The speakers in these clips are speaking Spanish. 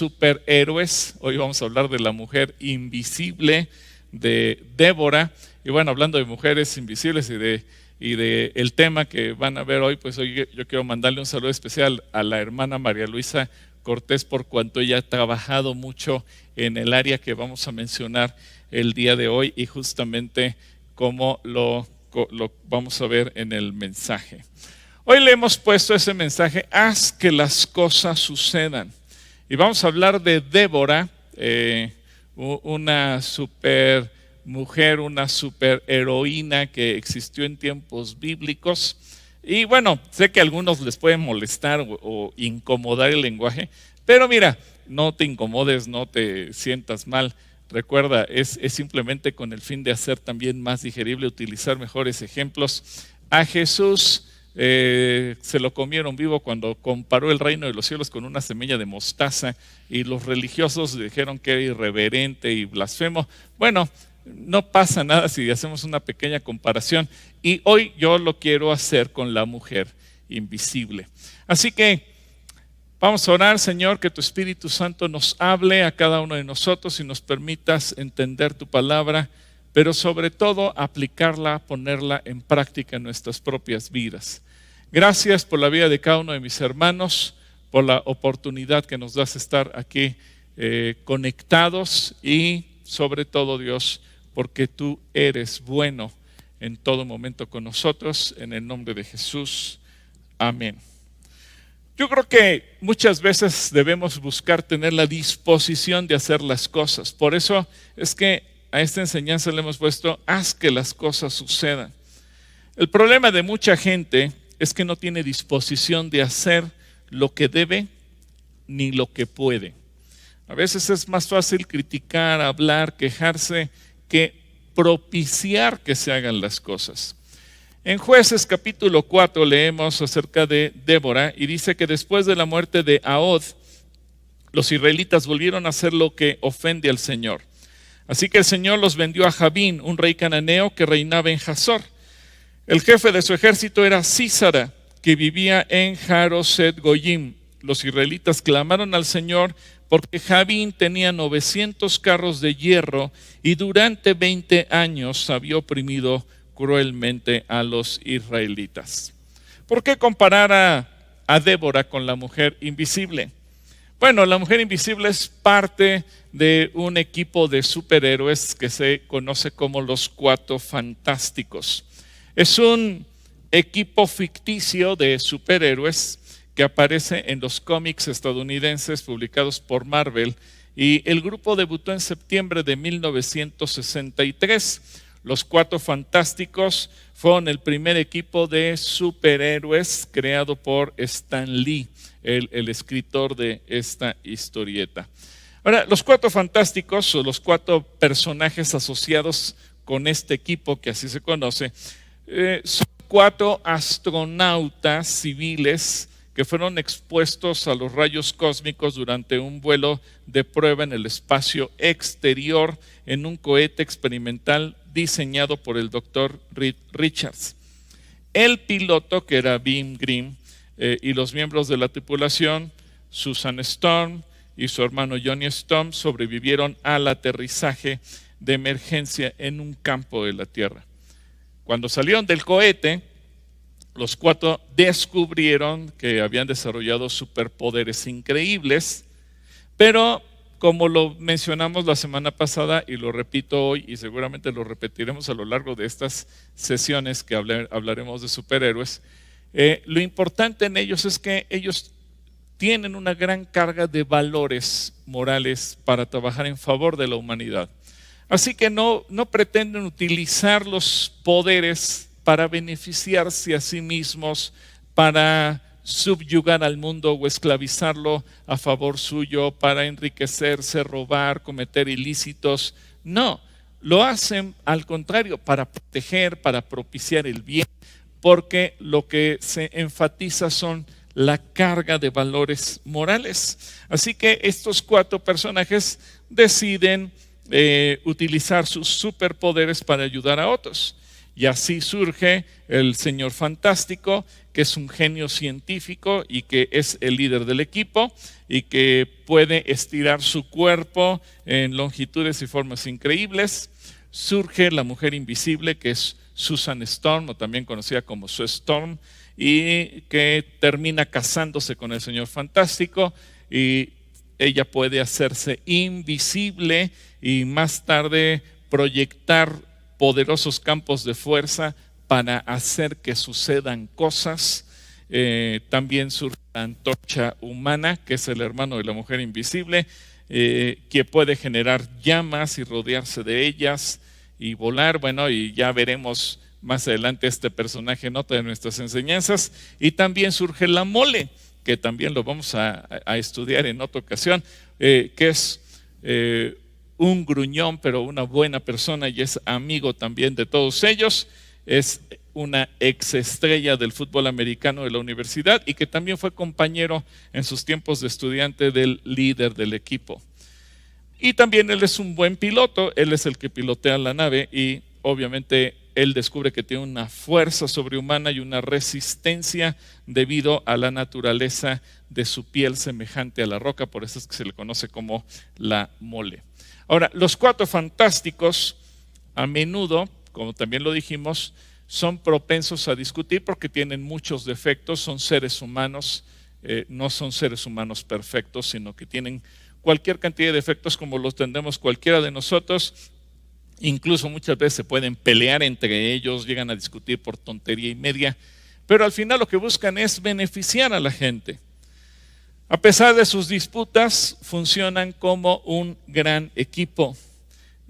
superhéroes. Hoy vamos a hablar de la mujer invisible de Débora. Y bueno, hablando de mujeres invisibles y de el tema que van a ver hoy, pues hoy yo quiero mandarle un saludo especial a la hermana María Luisa Cortés, por cuanto ella ha trabajado mucho en el área que vamos a mencionar el día de hoy y justamente como lo vamos a ver en el mensaje. Hoy le hemos puesto ese mensaje: haz que las cosas sucedan. Y vamos a hablar de Débora, una super mujer, una super heroína que existió en tiempos bíblicos. Y bueno, sé que a algunos les puede molestar o incomodar el lenguaje, pero mira, no te incomodes, no te sientas mal. Recuerda, es simplemente con el fin de hacer también más digerible, utilizar mejores ejemplos. A Jesús se lo comieron vivo cuando comparó el reino de los cielos con una semilla de mostaza y los religiosos dijeron que era irreverente y blasfemo. Bueno, no pasa nada si hacemos una pequeña comparación, y hoy yo lo quiero hacer con la mujer invisible. Así que vamos a orar. Señor, que tu Espíritu Santo nos hable a cada uno de nosotros y nos permitas entender tu palabra, pero sobre todo aplicarla, ponerla en práctica en nuestras propias vidas. Gracias por la vida de cada uno de mis hermanos, por la oportunidad que nos das de estar aquí conectados, y sobre todo, Dios, porque tú eres bueno en todo momento con nosotros, en el nombre de Jesús. Amén. Yo creo que muchas veces debemos buscar tener la disposición de hacer las cosas. Por eso es que a esta enseñanza le hemos puesto: haz que las cosas sucedan. El problema de mucha gente es que no tiene disposición de hacer lo que debe ni lo que puede. A veces es más fácil criticar, hablar, quejarse, que propiciar que se hagan las cosas. En Jueces capítulo 4 leemos acerca de Débora y dice que después de la muerte de Ahod, los israelitas volvieron a hacer lo que ofende al Señor. Así que el Señor los vendió a Jabín, un rey cananeo que reinaba en Hazor. El jefe de su ejército era Sísara, que vivía en Jaroset Goyim. Los israelitas clamaron al Señor porque Jabín tenía 900 carros de hierro y durante 20 años había oprimido cruelmente a los israelitas. ¿Por qué comparar a Débora con la mujer invisible? Bueno, la mujer invisible es parte de un equipo de superhéroes que se conoce como los Cuatro Fantásticos. Es un equipo ficticio de superhéroes que aparece en los cómics estadounidenses publicados por Marvel, y el grupo debutó en septiembre de 1963. Los Cuatro Fantásticos fueron el primer equipo de superhéroes creado por Stan Lee, el escritor de esta historieta. Ahora, los Cuatro Fantásticos, o los cuatro personajes asociados con este equipo, que así se conoce, son cuatro astronautas civiles que fueron expuestos a los rayos cósmicos durante un vuelo de prueba en el espacio exterior en un cohete experimental diseñado por el Dr. Reed Richards. El piloto, que era Beam Grimm, y los miembros de la tripulación, Susan Storm y su hermano Johnny Storm, sobrevivieron al aterrizaje de emergencia en un campo de la Tierra. Cuando salieron del cohete, los cuatro descubrieron que habían desarrollado superpoderes increíbles, pero como lo mencionamos la semana pasada y lo repito hoy y seguramente lo repetiremos a lo largo de estas sesiones que hablaremos de superhéroes, lo importante en ellos es que ellos tienen una gran carga de valores morales para trabajar en favor de la humanidad. Así que no pretenden utilizar los poderes para beneficiarse a sí mismos, para subyugar al mundo o esclavizarlo a favor suyo, para enriquecerse, robar, cometer ilícitos. No, lo hacen al contrario, para proteger, para propiciar el bien, porque lo que se enfatiza son la carga de valores morales. Así que estos cuatro personajes deciden utilizar sus superpoderes para ayudar a otros. Y así surge el señor Fantástico, que es un genio científico y que es el líder del equipo, y que puede estirar su cuerpo en longitudes y formas increíbles. Surge la mujer invisible, que es Susan Storm, o también conocida como Sue Storm, y que termina casándose con el Señor Fantástico, y ella puede hacerse invisible y más tarde proyectar poderosos campos de fuerza para hacer que sucedan cosas. También surge la antorcha humana, que es el hermano de la mujer invisible, que puede generar llamas y rodearse de ellas y volar. Bueno, y ya veremos más adelante este personaje en otra de nuestras enseñanzas. Y también surge la mole, que también lo vamos a estudiar en otra ocasión, que es un gruñón, pero una buena persona, y es amigo también de todos ellos. Es una exestrella del fútbol americano de la universidad y que también fue compañero en sus tiempos de estudiante del líder del equipo. Y también él es un buen piloto, él es el que pilotea la nave, y obviamente él descubre que tiene una fuerza sobrehumana y una resistencia debido a la naturaleza de su piel semejante a la roca, por eso es que se le conoce como la mole. Ahora, los Cuatro Fantásticos a menudo, como también lo dijimos, son propensos a discutir porque tienen muchos defectos, son seres humanos, no son seres humanos perfectos, sino que tienen cualquier cantidad de defectos como los tendremos cualquiera de nosotros. Incluso muchas veces se pueden pelear entre ellos, llegan a discutir por tontería y media, pero al final lo que buscan es beneficiar a la gente. A pesar de sus disputas, funcionan como un gran equipo.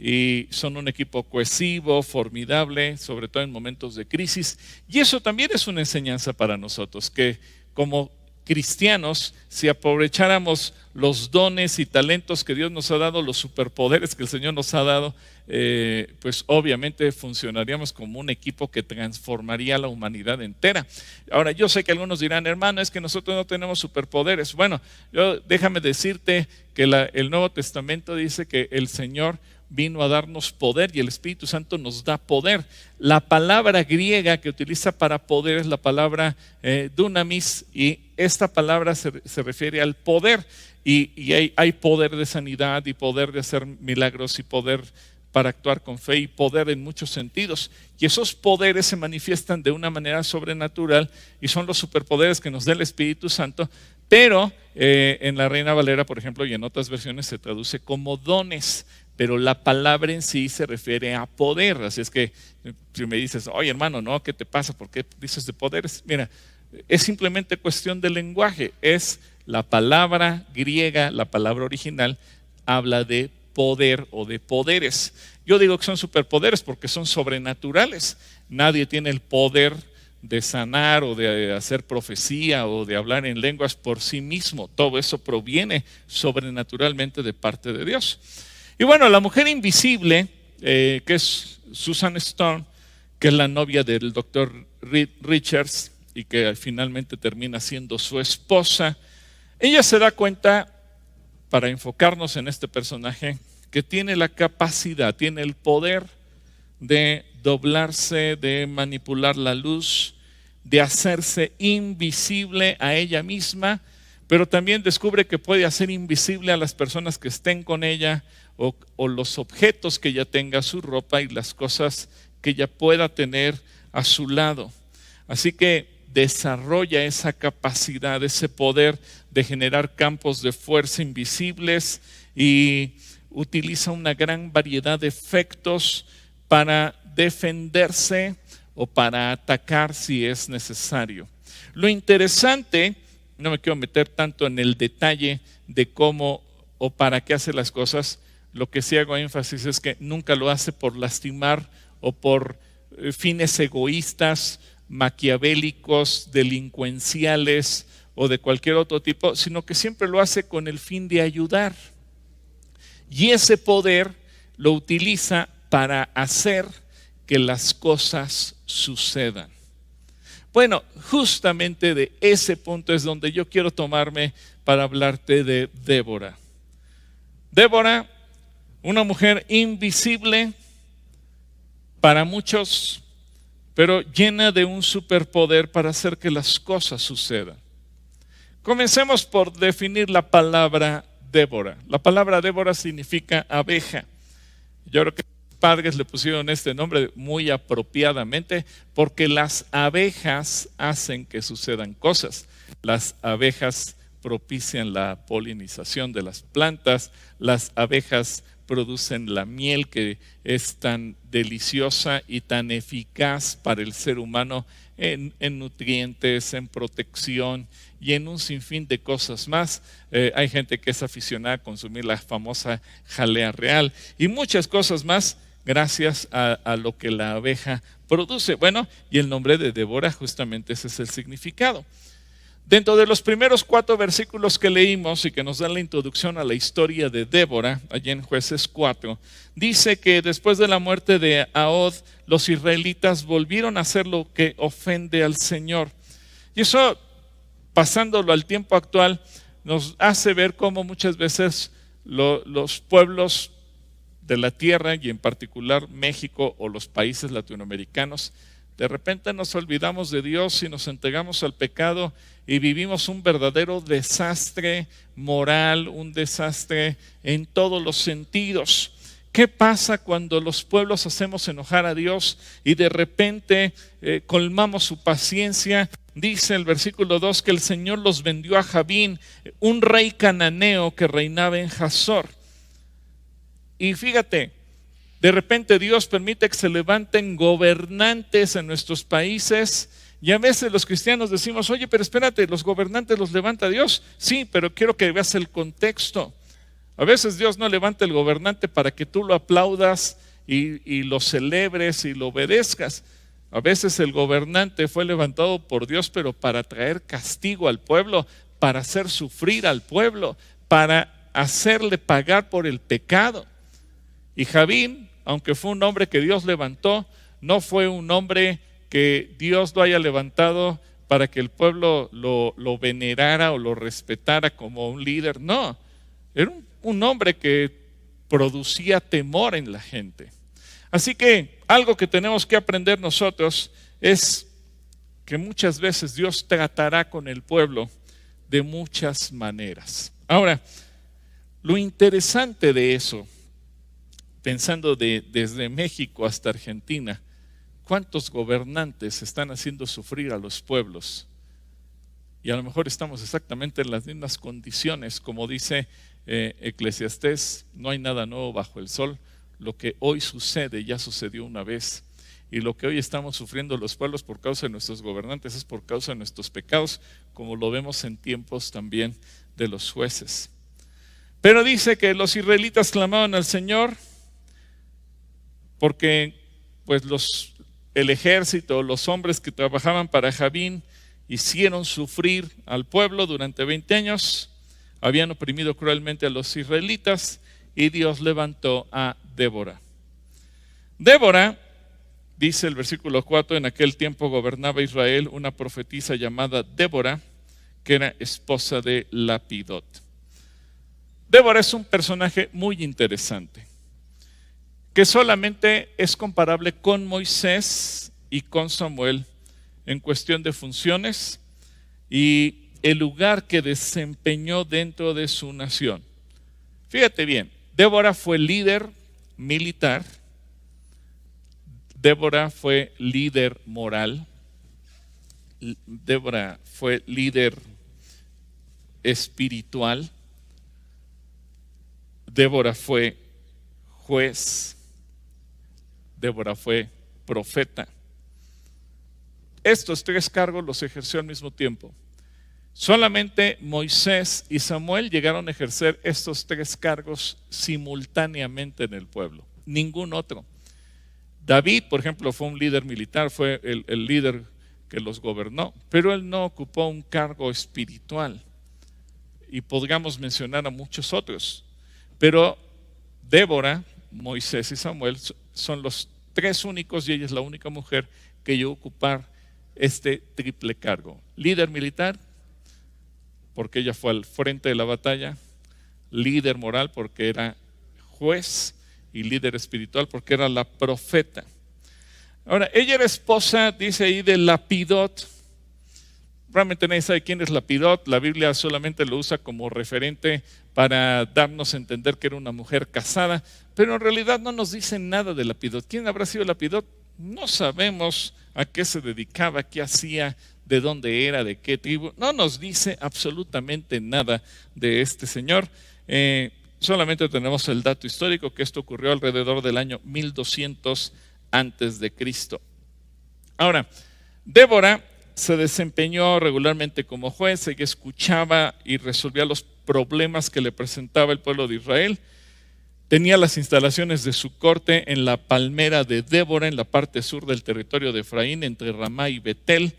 Y son un equipo cohesivo, formidable, sobre todo en momentos de crisis. Y eso también es una enseñanza para nosotros, que como cristianos, si aprovecháramos los dones y talentos que Dios nos ha dado, los superpoderes que el Señor nos ha dado, pues obviamente funcionaríamos como un equipo que transformaría a la humanidad entera. Ahora, yo sé que algunos dirán, hermano, es que nosotros no tenemos superpoderes. Bueno, déjame decirte que el Nuevo Testamento dice que el Señor vino a darnos poder y el Espíritu Santo nos da poder. La palabra griega que utiliza para poder es la palabra dunamis, y esta palabra se refiere al poder, y hay poder de sanidad y poder de hacer milagros y poder para actuar con fe y poder en muchos sentidos, y esos poderes se manifiestan de una manera sobrenatural y son los superpoderes que nos da el Espíritu Santo, pero en la Reina Valera, por ejemplo, y en otras versiones se traduce como dones, pero la palabra en sí se refiere a poder. Así es que si me dices, oye hermano, no, ¿qué te pasa? ¿Por qué dices de poderes? Mira, es simplemente cuestión de lenguaje. Es la palabra griega, la palabra original, habla de poder o de poderes. Yo digo que son superpoderes porque son sobrenaturales. Nadie tiene el poder de sanar o de hacer profecía o de hablar en lenguas por sí mismo. Todo eso proviene sobrenaturalmente de parte de Dios. Y bueno, la mujer invisible, que es Susan Storm, que es la novia del doctor Reed Richards y que finalmente termina siendo su esposa, ella se da cuenta, para enfocarnos en este personaje, que tiene la capacidad, tiene el poder de doblarse, de manipular la luz, de hacerse invisible a ella misma, pero también descubre que puede hacer invisible a las personas que estén con ella, o los objetos que ella tenga, su ropa y las cosas que ella pueda tener a su lado. Así que desarrolla esa capacidad, ese poder de generar campos de fuerza invisibles, y utiliza una gran variedad de efectos para defenderse o para atacar si es necesario. Lo interesante, no me quiero meter tanto en el detalle de cómo o para qué hace las cosas, lo que sí hago énfasis es que nunca lo hace por lastimar o por fines egoístas, maquiavélicos, delincuenciales o de cualquier otro tipo, sino que siempre lo hace con el fin de ayudar. Y ese poder lo utiliza para hacer que las cosas sucedan. Bueno, justamente de ese punto es donde yo quiero tomarme para hablarte de Débora. Débora, una mujer invisible para muchos, pero llena de un superpoder para hacer que las cosas sucedan. Comencemos por definir la palabra Débora. La palabra Débora significa abeja. Yo creo que los padres le pusieron este nombre muy apropiadamente porque las abejas hacen que sucedan cosas. Las abejas propician la polinización de las plantas, las abejas producen la miel que es tan deliciosa y tan eficaz para el ser humano en nutrientes, en protección y en un sinfín de cosas más. Hay gente que es aficionada a consumir la famosa jalea real y muchas cosas más gracias a lo que la abeja produce. Bueno, y el nombre de Débora, justamente ese es el significado. Dentro de los primeros 4 versículos que leímos y que nos dan la introducción a la historia de Débora, allí en Jueces 4, dice que después de la muerte de Ahod, los israelitas volvieron a hacer lo que ofende al Señor. Y eso, pasándolo al tiempo actual, nos hace ver cómo muchas veces los pueblos de la tierra, y en particular México o los países latinoamericanos, de repente nos olvidamos de Dios y nos entregamos al pecado y vivimos un verdadero desastre moral, un desastre en todos los sentidos. ¿Qué pasa cuando los pueblos hacemos enojar a Dios y de repente colmamos su paciencia? Dice el versículo 2 que el Señor los vendió a Jabín, un rey cananeo que reinaba en Hazor. Y fíjate, de repente Dios permite que se levanten gobernantes en nuestros países y a veces los cristianos decimos, oye, pero espérate, ¿los gobernantes los levanta Dios? Sí, pero quiero que veas el contexto. A veces Dios no levanta el gobernante para que tú lo aplaudas y lo celebres y lo obedezcas. A veces el gobernante fue levantado por Dios, pero para traer castigo al pueblo, para hacer sufrir al pueblo, para hacerle pagar por el pecado. Y Jabín, aunque fue un hombre que Dios levantó, no fue un hombre que Dios lo haya levantado para que el pueblo lo venerara o lo respetara como un líder. No, era un hombre que producía temor en la gente. Así que algo que tenemos que aprender nosotros es que muchas veces Dios tratará con el pueblo de muchas maneras. Ahora, lo interesante de eso, pensando desde México hasta Argentina, ¿cuántos gobernantes están haciendo sufrir a los pueblos? Y a lo mejor estamos exactamente en las mismas condiciones, como dice Eclesiastés, no hay nada nuevo bajo el sol, lo que hoy sucede ya sucedió una vez. Y lo que hoy estamos sufriendo los pueblos por causa de nuestros gobernantes es por causa de nuestros pecados, como lo vemos en tiempos también de los jueces. Pero dice que los israelitas clamaban al Señor, porque pues el ejército, los hombres que trabajaban para Jabín, hicieron sufrir al pueblo durante 20 años, habían oprimido cruelmente a los israelitas y Dios levantó a Débora. Débora, dice el versículo 4, en aquel tiempo gobernaba Israel una profetisa llamada Débora, que era esposa de Lapidot. Débora es un personaje muy interesante, que solamente es comparable con Moisés y con Samuel en cuestión de funciones y el lugar que desempeñó dentro de su nación. Fíjate bien, Débora fue líder militar, Débora fue líder moral, Débora fue líder espiritual, Débora fue juez, Débora fue profeta. Estos 3 cargos los ejerció al mismo tiempo. Solamente Moisés y Samuel llegaron a ejercer estos 3 cargos simultáneamente en el pueblo. Ningún otro. David, por ejemplo, fue un líder militar, fue el líder que los gobernó, pero él no ocupó un cargo espiritual. Y podríamos mencionar a muchos otros. Pero Débora, Moisés y Samuel son los 3 únicos y ella es la única mujer que llegó a ocupar este triple cargo. Líder militar, porque ella fue al frente de la batalla, líder moral porque era juez y líder espiritual porque era la profeta. Ahora, ella era esposa, dice ahí, de Lapidot. Realmente nadie sabe quién es Lapidot. La Biblia solamente lo usa como referente para darnos a entender que era una mujer casada, pero en realidad no nos dice nada de Lapidot. ¿Quién habrá sido Lapidot? No sabemos a qué se dedicaba, qué hacía, de dónde era, de qué tribu. No nos dice absolutamente nada de este señor. Solamente tenemos el dato histórico que esto ocurrió alrededor del año 1200 antes de Cristo. Ahora, Débora se desempeñó regularmente como juez. Ella escuchaba y resolvía los problemas que le presentaba el pueblo de Israel. Tenía las instalaciones de su corte en la palmera de Débora, en la parte sur del territorio de Efraín, entre Ramá y Betel.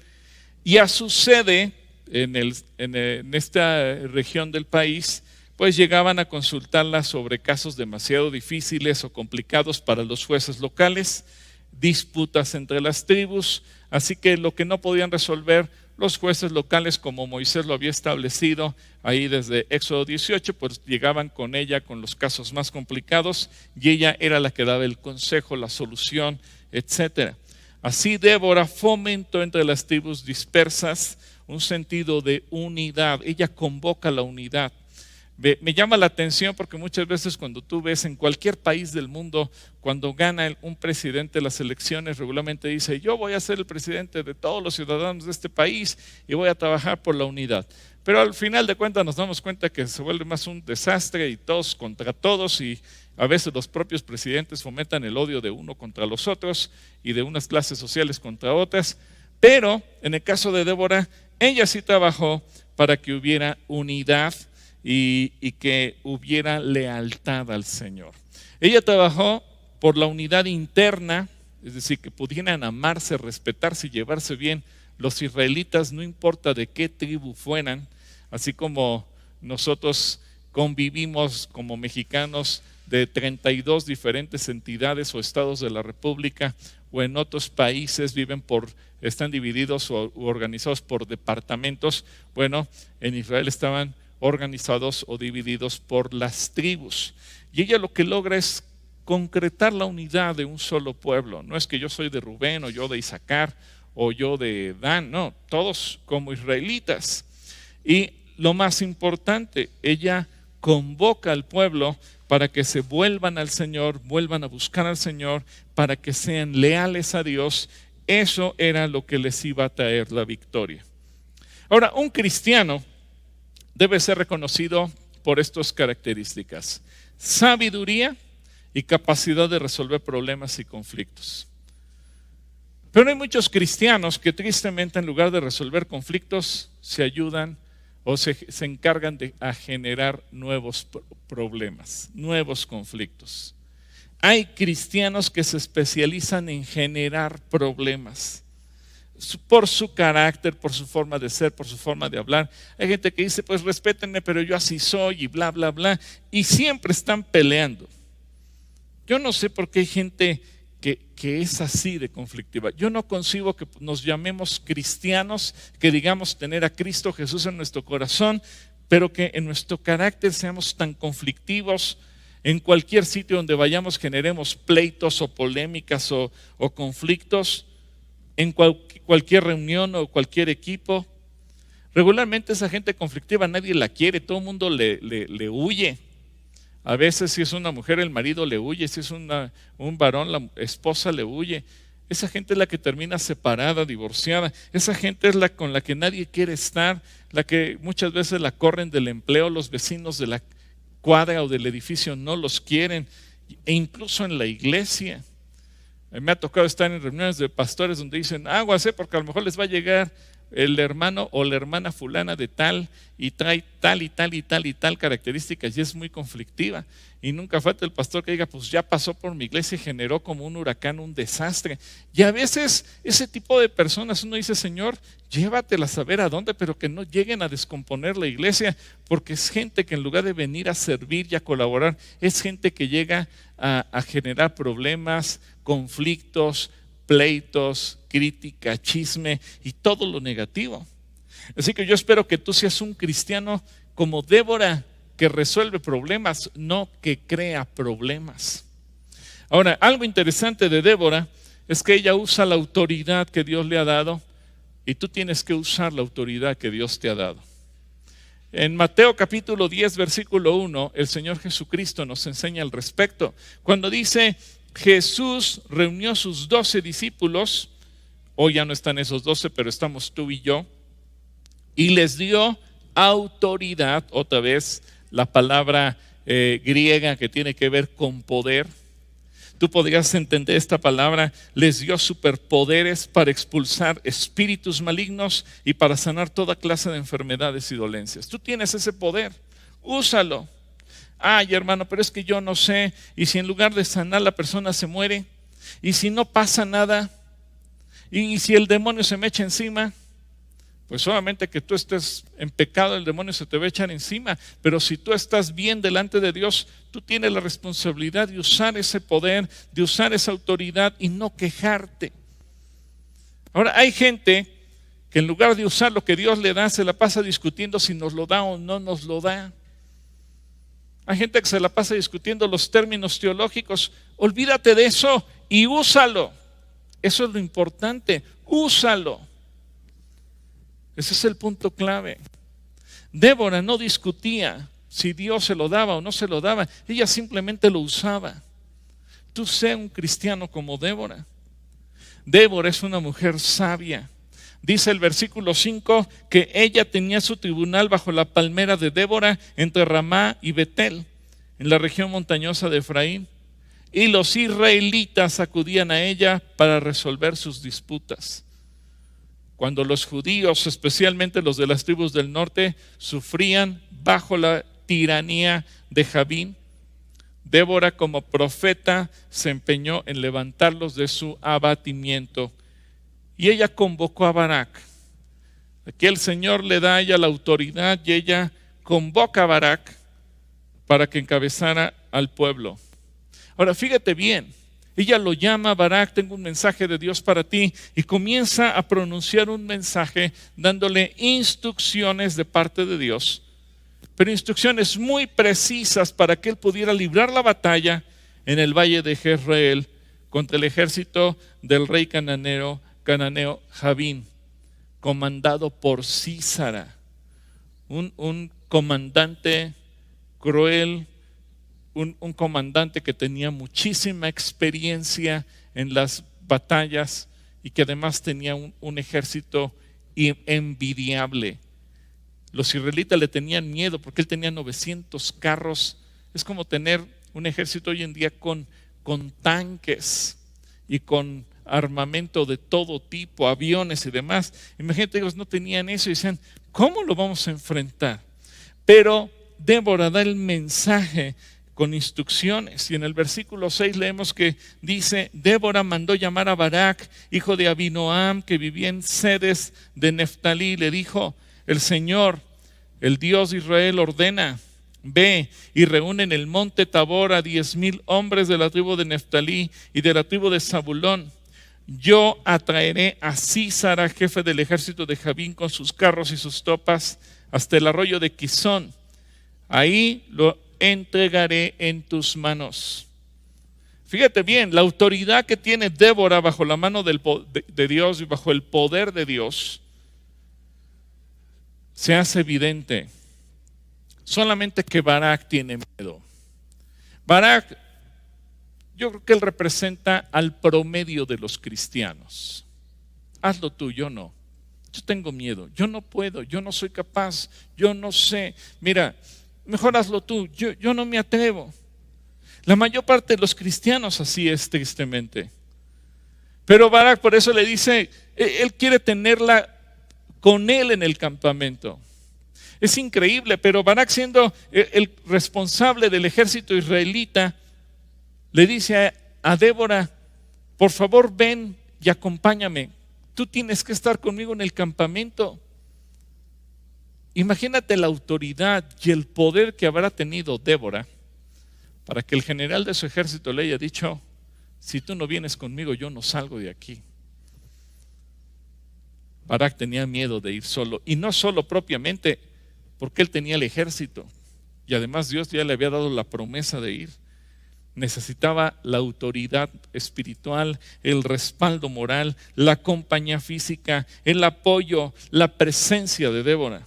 Y a su sede, en esta región del país, pues llegaban a consultarla sobre casos demasiado difíciles o complicados para los jueces locales, disputas entre las tribus. Así que lo que no podían resolver los jueces locales, como Moisés lo había establecido ahí desde Éxodo 18, pues llegaban con ella con los casos más complicados y ella era la que daba el consejo, la solución, etcétera. Así Débora fomentó entre las tribus dispersas un sentido de unidad. Ella convoca la unidad. Me llama la atención porque muchas veces cuando tú ves en cualquier país del mundo, cuando gana un presidente las elecciones, regularmente dice: yo voy a ser el presidente de todos los ciudadanos de este país y voy a trabajar por la unidad. Pero al final de cuentas nos damos cuenta que se vuelve más un desastre y todos contra todos, y a veces los propios presidentes fomentan el odio de uno contra los otros y de unas clases sociales contra otras. Pero en el caso de Débora, ella sí trabajó para que hubiera unidad y que hubiera lealtad al Señor. Ella trabajó por la unidad interna, es decir, que pudieran amarse, respetarse y llevarse bien los israelitas, no importa de qué tribu fueran, así como nosotros convivimos como mexicanos de 32 diferentes entidades o estados de la República, o en otros países están divididos o organizados por departamentos. Bueno, en Israel estaban organizados o divididos por las tribus. Y ella lo que logra es concretar la unidad de un solo pueblo. No es que yo soy de Rubén, o yo de Isaacar, o yo de Dan, no, todos como israelitas. Y lo más importante, ella convoca al pueblo para que se vuelvan al Señor, vuelvan a buscar al Señor, para que sean leales a Dios. Eso era lo que les iba a traer la victoria. Ahora, un cristiano debe ser reconocido por estas características: sabiduría y capacidad de resolver problemas y conflictos. Pero hay muchos cristianos que tristemente, en lugar de resolver conflictos, se ayudan o se encargan de generar nuevos problemas, nuevos conflictos. Hay cristianos que se especializan en generar problemas por su carácter, por su forma de ser, por su forma de hablar. Hay gente que dice: pues respétenme, pero yo así soy, y bla, bla, bla, y siempre están peleando. Yo no sé por qué hay gente que es así de conflictiva. Yo no concibo que nos llamemos cristianos, que digamos tener a Cristo Jesús en nuestro corazón, pero que en nuestro carácter seamos tan conflictivos. En cualquier sitio donde vayamos generemos pleitos o polémicas o conflictos. En cualquier reunión o cualquier equipo. Regularmente esa gente conflictiva nadie la quiere, todo el mundo le huye. A veces si es una mujer el marido le huye, si es un varón la esposa le huye. Esa gente es la que termina separada, divorciada. Esa gente es la con la que nadie quiere estar, la que muchas veces la corren del empleo, los vecinos de la cuadra o del edificio no los quieren, e incluso en la iglesia. Me ha tocado estar en reuniones de pastores donde dicen: aguas, porque a lo mejor les va a llegar el hermano o la hermana fulana de tal y trae tal y tal y tal y tal características, y es muy conflictiva. Y nunca falta el pastor que diga: pues ya pasó por mi iglesia y generó como un huracán, un desastre. Y a veces ese tipo de personas uno dice: Señor, llévatelas a ver a dónde, pero que no lleguen a descomponer la iglesia, porque es gente que en lugar de venir a servir y a colaborar, es gente que llega a generar problemas, conflictos, pleitos, crítica, chisme y todo lo negativo. Así que yo espero que tú seas un cristiano como Débora, que resuelve problemas, no que crea problemas. Ahora, algo interesante de Débora es que ella usa la autoridad que Dios le ha dado y tú tienes que usar la autoridad que Dios te ha dado. En Mateo capítulo 10, versículo 1, el Señor Jesucristo nos enseña al respecto. Cuando dice, Jesús reunió sus 12 discípulos, hoy ya no están esos 12, pero estamos tú y yo, y les dio autoridad, otra vez la palabra griega que tiene que ver con poder. Tú podrías entender esta palabra, les dio superpoderes para expulsar espíritus malignos y para sanar toda clase de enfermedades y dolencias. Tú tienes ese poder, úsalo. Ay, hermano, pero es que yo no sé, y si en lugar de sanar la persona se muere, y si no pasa nada, y si el demonio se me echa encima, pues solamente que tú estés en pecado, el demonio se te va a echar encima. Pero si tú estás bien delante de Dios, tú tienes la responsabilidad de usar ese poder, de usar esa autoridad y no quejarte. Ahora, hay gente que en lugar de usar lo que Dios le da, se la pasa discutiendo si nos lo da o no nos lo da. Hay gente que se la pasa discutiendo los términos teológicos. Olvídate de eso y úsalo. Eso es lo importante, úsalo. Ese es el punto clave. Débora no discutía si Dios se lo daba o no se lo daba. Ella simplemente lo usaba. Tú sé un cristiano como Débora. Débora es una mujer sabia. Dice el versículo 5 que ella tenía su tribunal bajo la palmera de Débora entre Ramá y Betel, en la región montañosa de Efraín. Y los israelitas acudían a ella para resolver sus disputas. Cuando los judíos, especialmente los de las tribus del norte, sufrían bajo la tiranía de Jabín, Débora como profeta se empeñó en levantarlos de su abatimiento. Y ella convocó a Barak. Aquí el Señor le da a ella la autoridad y ella convoca a Barak para que encabezara al pueblo. Ahora fíjate bien. Ella lo llama Barak, tengo un mensaje de Dios para ti, y comienza a pronunciar un mensaje dándole instrucciones de parte de Dios, pero instrucciones muy precisas para que él pudiera librar la batalla en el valle de Jezreel contra el ejército del rey cananeo Jabín, comandado por Sísara, un comandante cruel, un comandante que tenía muchísima experiencia en las batallas y que además tenía un ejército envidiable. Los israelitas le tenían miedo porque él tenía 900 carros. Es como tener un ejército hoy en día con tanques y con armamento de todo tipo, aviones y demás. Imagínate, ellos no tenían eso y decían, ¿cómo lo vamos a enfrentar? Pero Débora da el mensaje con instrucciones, y en el versículo 6 leemos que dice, Débora mandó llamar a Barak, hijo de Abinoam, que vivía en Sedes de Neftalí, y le dijo, el Señor, el Dios de Israel ordena, ve y reúne en el monte Tabor a 10,000 hombres de la tribu de Neftalí y de la tribu de Zabulón. Yo atraeré a Sísara, jefe del ejército de Jabín, con sus carros y sus tropas hasta el arroyo de Quizón. Ahí lo entregaré en tus manos. Fíjate bien, la autoridad que tiene Débora bajo la mano de Dios y bajo el poder de Dios se hace evidente. Solamente que Barak tiene miedo. Barak, yo creo que él representa al promedio de los cristianos. Hazlo tú, yo no. Yo tengo miedo, yo no puedo, yo no soy capaz, yo no sé. Mira, mejor hazlo tú, yo no me atrevo. La mayor parte de los cristianos así es, tristemente. Pero Barak por eso le dice, él quiere tenerla con él en el campamento. Es increíble, pero Barak, siendo el responsable del ejército israelita, le dice a Débora, por favor ven y acompáñame. Tú tienes que estar conmigo en el campamento. Imagínate la autoridad y el poder que habrá tenido Débora para que el general de su ejército le haya dicho, si tú no vienes conmigo, yo no salgo de aquí. Barak tenía miedo de ir solo, y no solo propiamente porque él tenía el ejército, y además Dios ya le había dado la promesa de ir. necesitaba la autoridad espiritual, el respaldo moral, la compañía física, el apoyo, la presencia de Débora.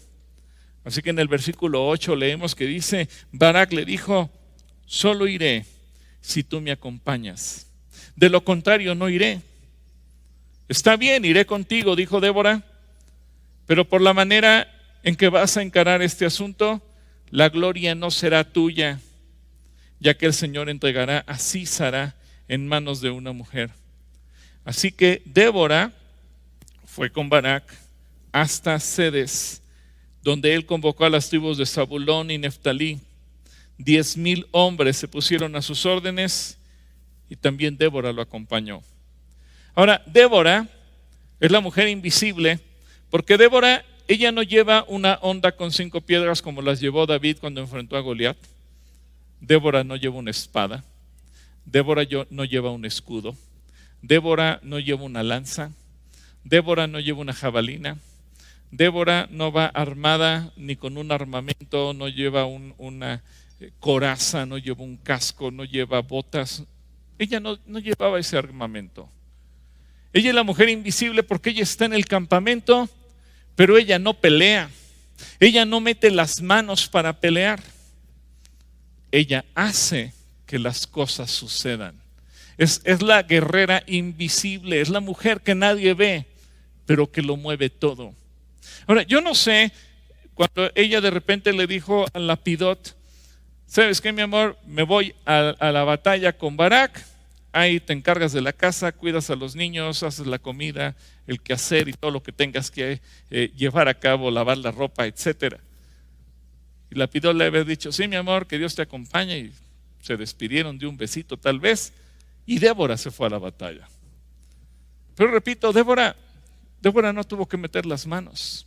Así que en el versículo 8 leemos que dice, Barak le dijo, solo iré si tú me acompañas. De lo contrario no iré. Está bien, iré contigo, dijo Débora, pero por la manera en que vas a encarar este asunto, la gloria no será tuya, ya que el Señor entregará a Sísara en manos de una mujer. Así que Débora fue con Barak hasta Cedes, donde él convocó a las tribus de Zabulón y Neftalí. 10,000 hombres se pusieron a sus órdenes y también Débora lo acompañó. Ahora, Débora es la mujer invisible, porque Débora, ella no lleva una honda con 5 piedras como las llevó David cuando enfrentó a Goliat. Débora no lleva una espada. Débora no lleva un escudo. Débora no lleva una lanza. Débora no lleva una jabalina. Débora no va armada ni con un armamento, no lleva una coraza, no lleva un casco, no lleva botas. Ella no llevaba ese armamento. Ella es la mujer invisible porque ella está en el campamento, pero ella no pelea. Ella no mete las manos para pelear. Ella hace que las cosas sucedan. Es la guerrera invisible, es la mujer que nadie ve, pero que lo mueve todo. Ahora, yo no sé, cuando ella de repente le dijo a Lapidot, ¿sabes qué, mi amor? Me voy a la batalla con Barak. Ahí te encargas de la casa, cuidas a los niños, haces la comida, el quehacer y todo lo que tengas que llevar a cabo, lavar la ropa, etc. Y Lapidot le había dicho, sí, mi amor, que Dios te acompañe. Y se despidieron de un besito tal vez. Y Débora se fue a la batalla. Pero repito, Débora no tuvo que meter las manos.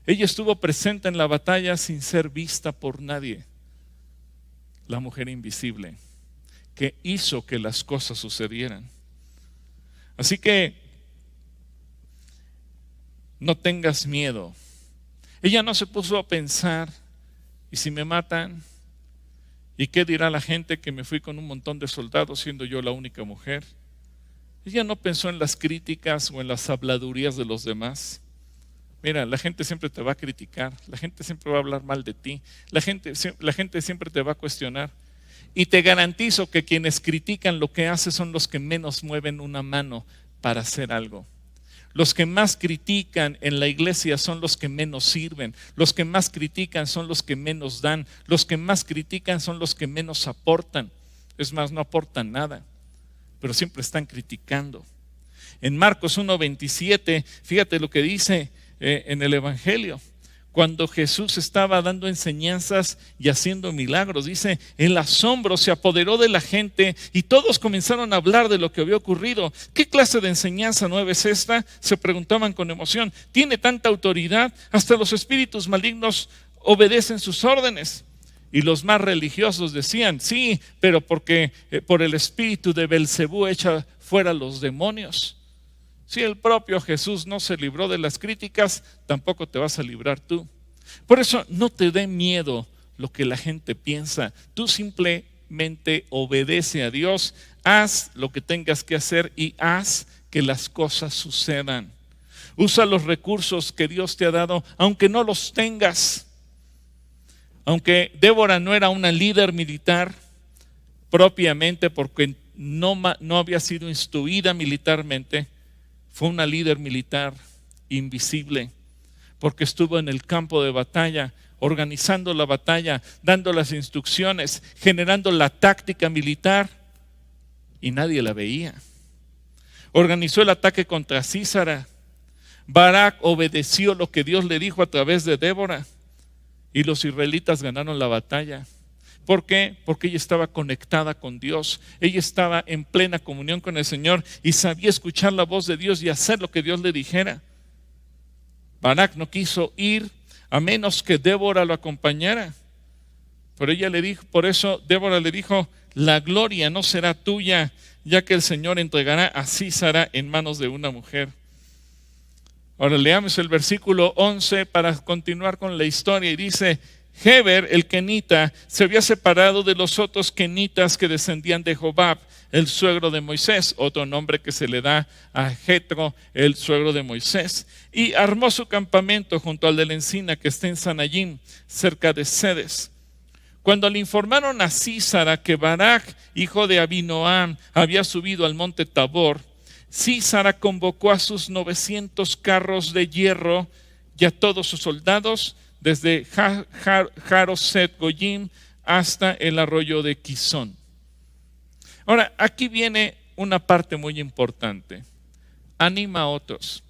Ella estuvo presente en la batalla sin ser vista por nadie. La mujer invisible que hizo que las cosas sucedieran. Así que no tengas miedo. Ella no se puso a pensar, ¿y si me matan? ¿Y qué dirá la gente que me fui con un montón de soldados siendo yo la única mujer? Ella no pensó en las críticas o en las habladurías de los demás. Mira, la gente siempre te va a criticar, la gente siempre va a hablar mal de ti, la gente siempre te va a cuestionar. Y te garantizo que quienes critican lo que haces son los que menos mueven una mano para hacer algo. Los que más critican en la iglesia son los que menos sirven. Los que más critican son los que menos dan. Los que más critican son los que menos aportan. Es más, no aportan nada, pero siempre están criticando. En Marcos 1:27, fíjate lo que dice en el Evangelio. Cuando Jesús estaba dando enseñanzas y haciendo milagros, dice, el asombro se apoderó de la gente y todos comenzaron a hablar de lo que había ocurrido. ¿Qué clase de enseñanza nueva es esta? Se preguntaban con emoción. ¿Tiene tanta autoridad? Hasta los espíritus malignos obedecen sus órdenes. Y los más religiosos decían, sí, pero porque por el espíritu de Belcebú echa fuera los demonios. Si el propio Jesús no se libró de las críticas, tampoco te vas a librar tú. Por eso no te dé miedo lo que la gente piensa. Tú simplemente obedece a Dios, haz lo que tengas que hacer y haz que las cosas sucedan. Usa los recursos que Dios te ha dado, aunque no los tengas. Aunque Débora no era una líder militar propiamente porque no había sido instruida militarmente, fue una líder militar invisible, porque estuvo en el campo de batalla, organizando la batalla, dando las instrucciones, generando la táctica militar, y nadie la veía. Organizó el ataque contra Sísara. Barak obedeció lo que Dios le dijo a través de Débora, y los israelitas ganaron la batalla. ¿Por qué? Porque ella estaba conectada con Dios. Ella estaba en plena comunión con el Señor y sabía escuchar la voz de Dios y hacer lo que Dios le dijera. Barak no quiso ir a menos que Débora lo acompañara. Pero ella le dijo, por eso Débora le dijo, la gloria no será tuya, ya que el Señor entregará a Sísara en manos de una mujer. Ahora leamos el versículo 11 para continuar con la historia y dice, Heber, el kenita, se había separado de los otros kenitas que descendían de Jobab, el suegro de Moisés, otro nombre que se le da a Jetro, el suegro de Moisés, y armó su campamento junto al de la encina que está en Sanayim, cerca de Sedes. Cuando le informaron a Sísara que Barak, hijo de Abinoam, había subido al monte Tabor, Sísara convocó a sus 900 carros de hierro y a todos sus soldados, desde Jaroset Goyim hasta el arroyo de Quizón. Ahora, aquí viene una parte muy importante. Anima a otros.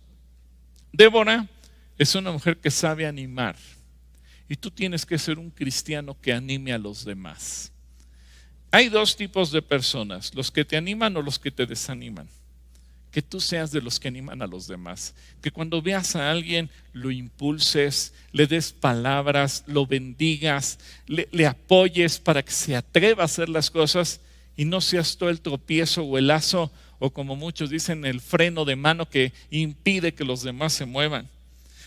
Débora es una mujer que sabe animar. Y tú tienes que ser un cristiano que anime a los demás. Hay dos tipos de personas, los que te animan o los que te desaniman. Que tú seas de los que animan a los demás. Que cuando veas a alguien lo impulses, le des palabras, lo bendigas, le apoyes para que se atreva a hacer las cosas y no seas todo el tropiezo o el lazo o como muchos dicen el freno de mano que impide que los demás se muevan.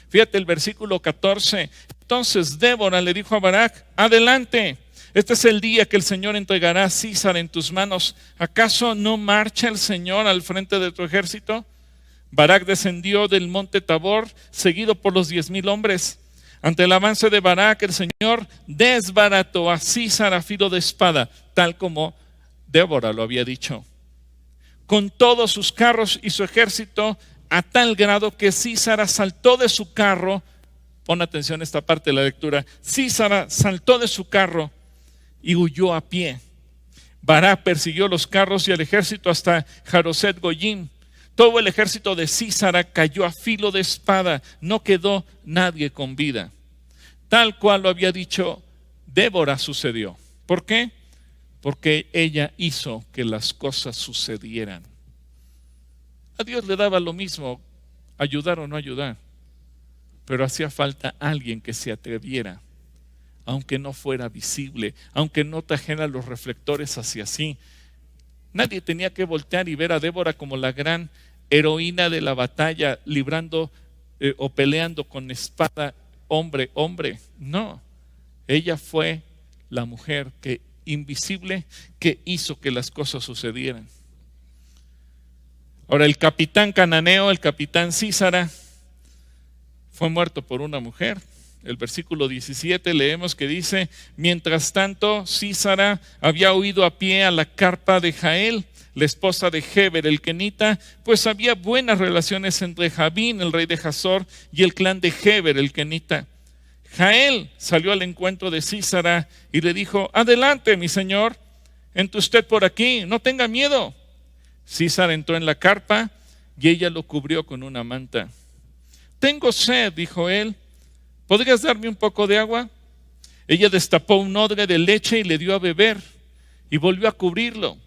Fíjate el versículo 14. Entonces Débora le dijo a Barak: adelante, este es el día que el Señor entregará a Sísara en tus manos. ¿Acaso no marcha el Señor al frente de tu ejército? Barak descendió del monte Tabor, seguido por los 10,000 hombres. Ante el avance de Barak, el Señor desbarató a Sísara a filo de espada, tal como Débora lo había dicho, con todos sus carros y su ejército, a tal grado que Sísara saltó de su carro. Pon atención a esta parte de la lectura. Sísara saltó de su carro y huyó a pie. Barak persiguió los carros y el ejército hasta Jaroset Goyim. Todo el ejército de Sísara cayó a filo de espada, no quedó nadie con vida. Tal cual lo había dicho Débora sucedió. ¿Por qué? Porque ella hizo que las cosas sucedieran. A Dios le daba lo mismo ayudar o no ayudar, pero hacía falta alguien que se atreviera, aunque no fuera visible, aunque no trajera los reflectores hacia sí. Nadie tenía que voltear y ver a Débora como la gran heroína de la batalla, librando o peleando con espada hombre. No, ella fue la mujer invisible que hizo que las cosas sucedieran. Ahora, el capitán cananeo, el capitán Sísara, fue muerto por una mujer. El versículo 17 leemos que dice: mientras tanto, Sísara había huido a pie a la carpa de Jael, la esposa de Heber el kenita, pues había buenas relaciones entre Jabín, el rey de Hazor, y el clan de Heber el kenita. Jael salió al encuentro de Sísara y le dijo: adelante, mi señor, entre usted por aquí, no tenga miedo. Sísara entró en la carpa y ella lo cubrió con una manta. Tengo sed, dijo él, ¿podrías darme un poco de agua? Ella destapó un odre de leche y le dio a beber y volvió a cubrirlo.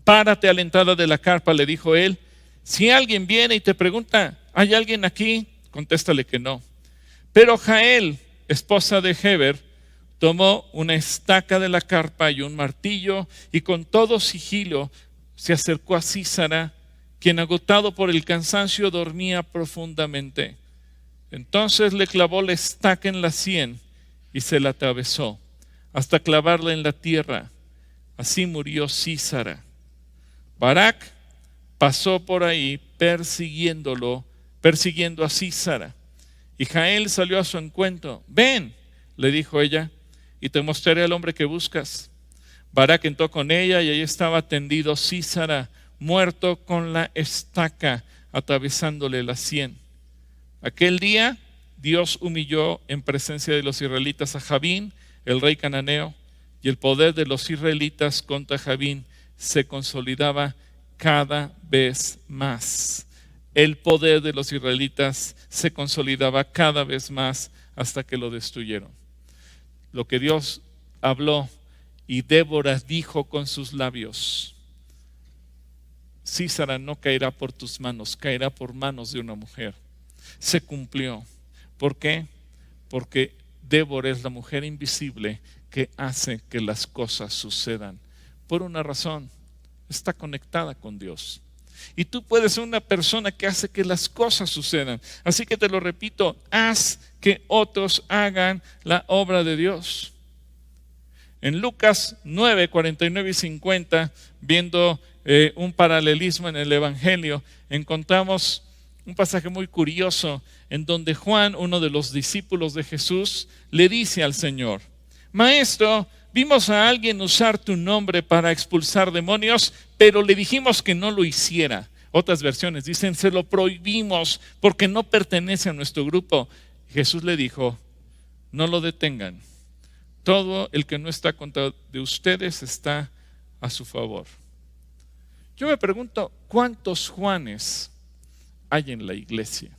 Párate a la entrada de la carpa, le dijo él. Si alguien viene y te pregunta: ¿hay alguien aquí?, contéstale que no. Pero Jael, esposa de Heber, tomó una estaca de la carpa y un martillo y con todo sigilo se acercó a Sísara, quien agotado por el cansancio dormía profundamente. Entonces le clavó la estaca en la sien y se la atravesó hasta clavarla en la tierra. Así murió Sísara. Barak pasó por ahí persiguiendo a Sísara. Y Jael salió a su encuentro. Ven, le dijo ella, y te mostraré al hombre que buscas. Barak entró con ella y ahí estaba tendido Sísara, muerto con la estaca, atravesándole la sien. Aquel día Dios humilló en presencia de los israelitas a Jabín, el rey cananeo, y el poder de los israelitas contra Jabín se consolidaba cada vez más. El poder de los israelitas se consolidaba cada vez más hasta que lo destruyeron. Lo que Dios habló y Débora dijo con sus labios: Sísara no caerá por tus manos, caerá por manos de una mujer. Se cumplió. ¿Por qué? Porque Débora es la mujer invisible que hace que las cosas sucedan. Por una razón: está conectada con Dios. Y tú puedes ser una persona que hace que las cosas sucedan. Así que te lo repito, haz que otros hagan la obra de Dios. En Lucas 9, 49 y 50, viendo un paralelismo en el Evangelio, encontramos un pasaje muy curioso en donde Juan, uno de los discípulos de Jesús, le dice al Señor: Maestro, vimos a alguien usar tu nombre para expulsar demonios, pero le dijimos que no lo hiciera. Otras versiones dicen: se lo prohibimos porque no pertenece a nuestro grupo. Jesús le dijo: no lo detengan. Todo el que no está contra de ustedes está a su favor. Yo me pregunto, ¿cuántos Juanes hay en la iglesia?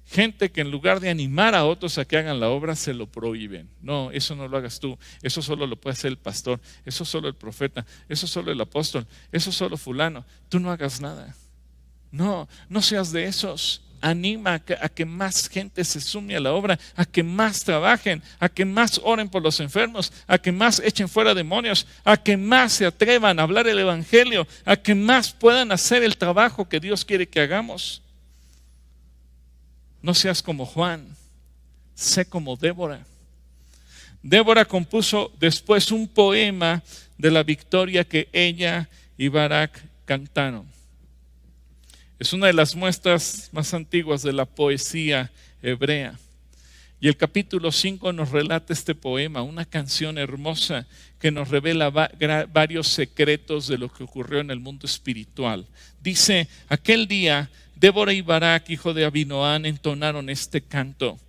Gente que en lugar de animar a otros a que hagan la obra, se lo prohíben. No, eso no lo hagas tú, eso solo lo puede hacer el pastor, eso solo el profeta, eso solo el apóstol, eso solo fulano. Tú no hagas nada. No, no seas de esos. Anima a que más gente se sume a la obra, a que más trabajen, a que más oren por los enfermos, a que más echen fuera demonios, a que más se atrevan a hablar el evangelio, a que más puedan hacer el trabajo que Dios quiere que hagamos. No seas como Juan, sé como Débora. Débora compuso después un poema de la victoria que ella y Barak cantaron. Es una de las muestras más antiguas de la poesía hebrea. Y el capítulo 5 nos relata este poema, una canción hermosa que nos revela varios secretos de lo que ocurrió en el mundo espiritual. Dice: aquel día Débora y Barak, hijo de Abinoam, entonaron este canto.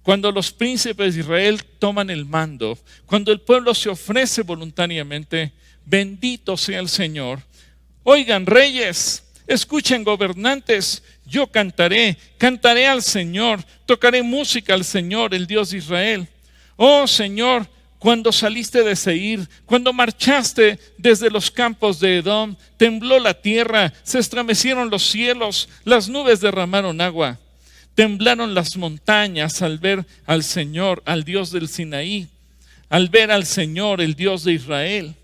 Cuando los príncipes de Israel toman el mando, cuando el pueblo se ofrece voluntariamente, bendito sea el Señor. Oigan, reyes, escuchen, gobernantes, yo cantaré al Señor, tocaré música al Señor, el Dios de Israel. Oh Señor, cuando saliste de Seir, cuando marchaste desde los campos de Edom, tembló la tierra, se estremecieron los cielos, las nubes derramaron agua. Temblaron las montañas al ver al Señor, al Dios del Sinaí, al ver al Señor, el Dios de Israel.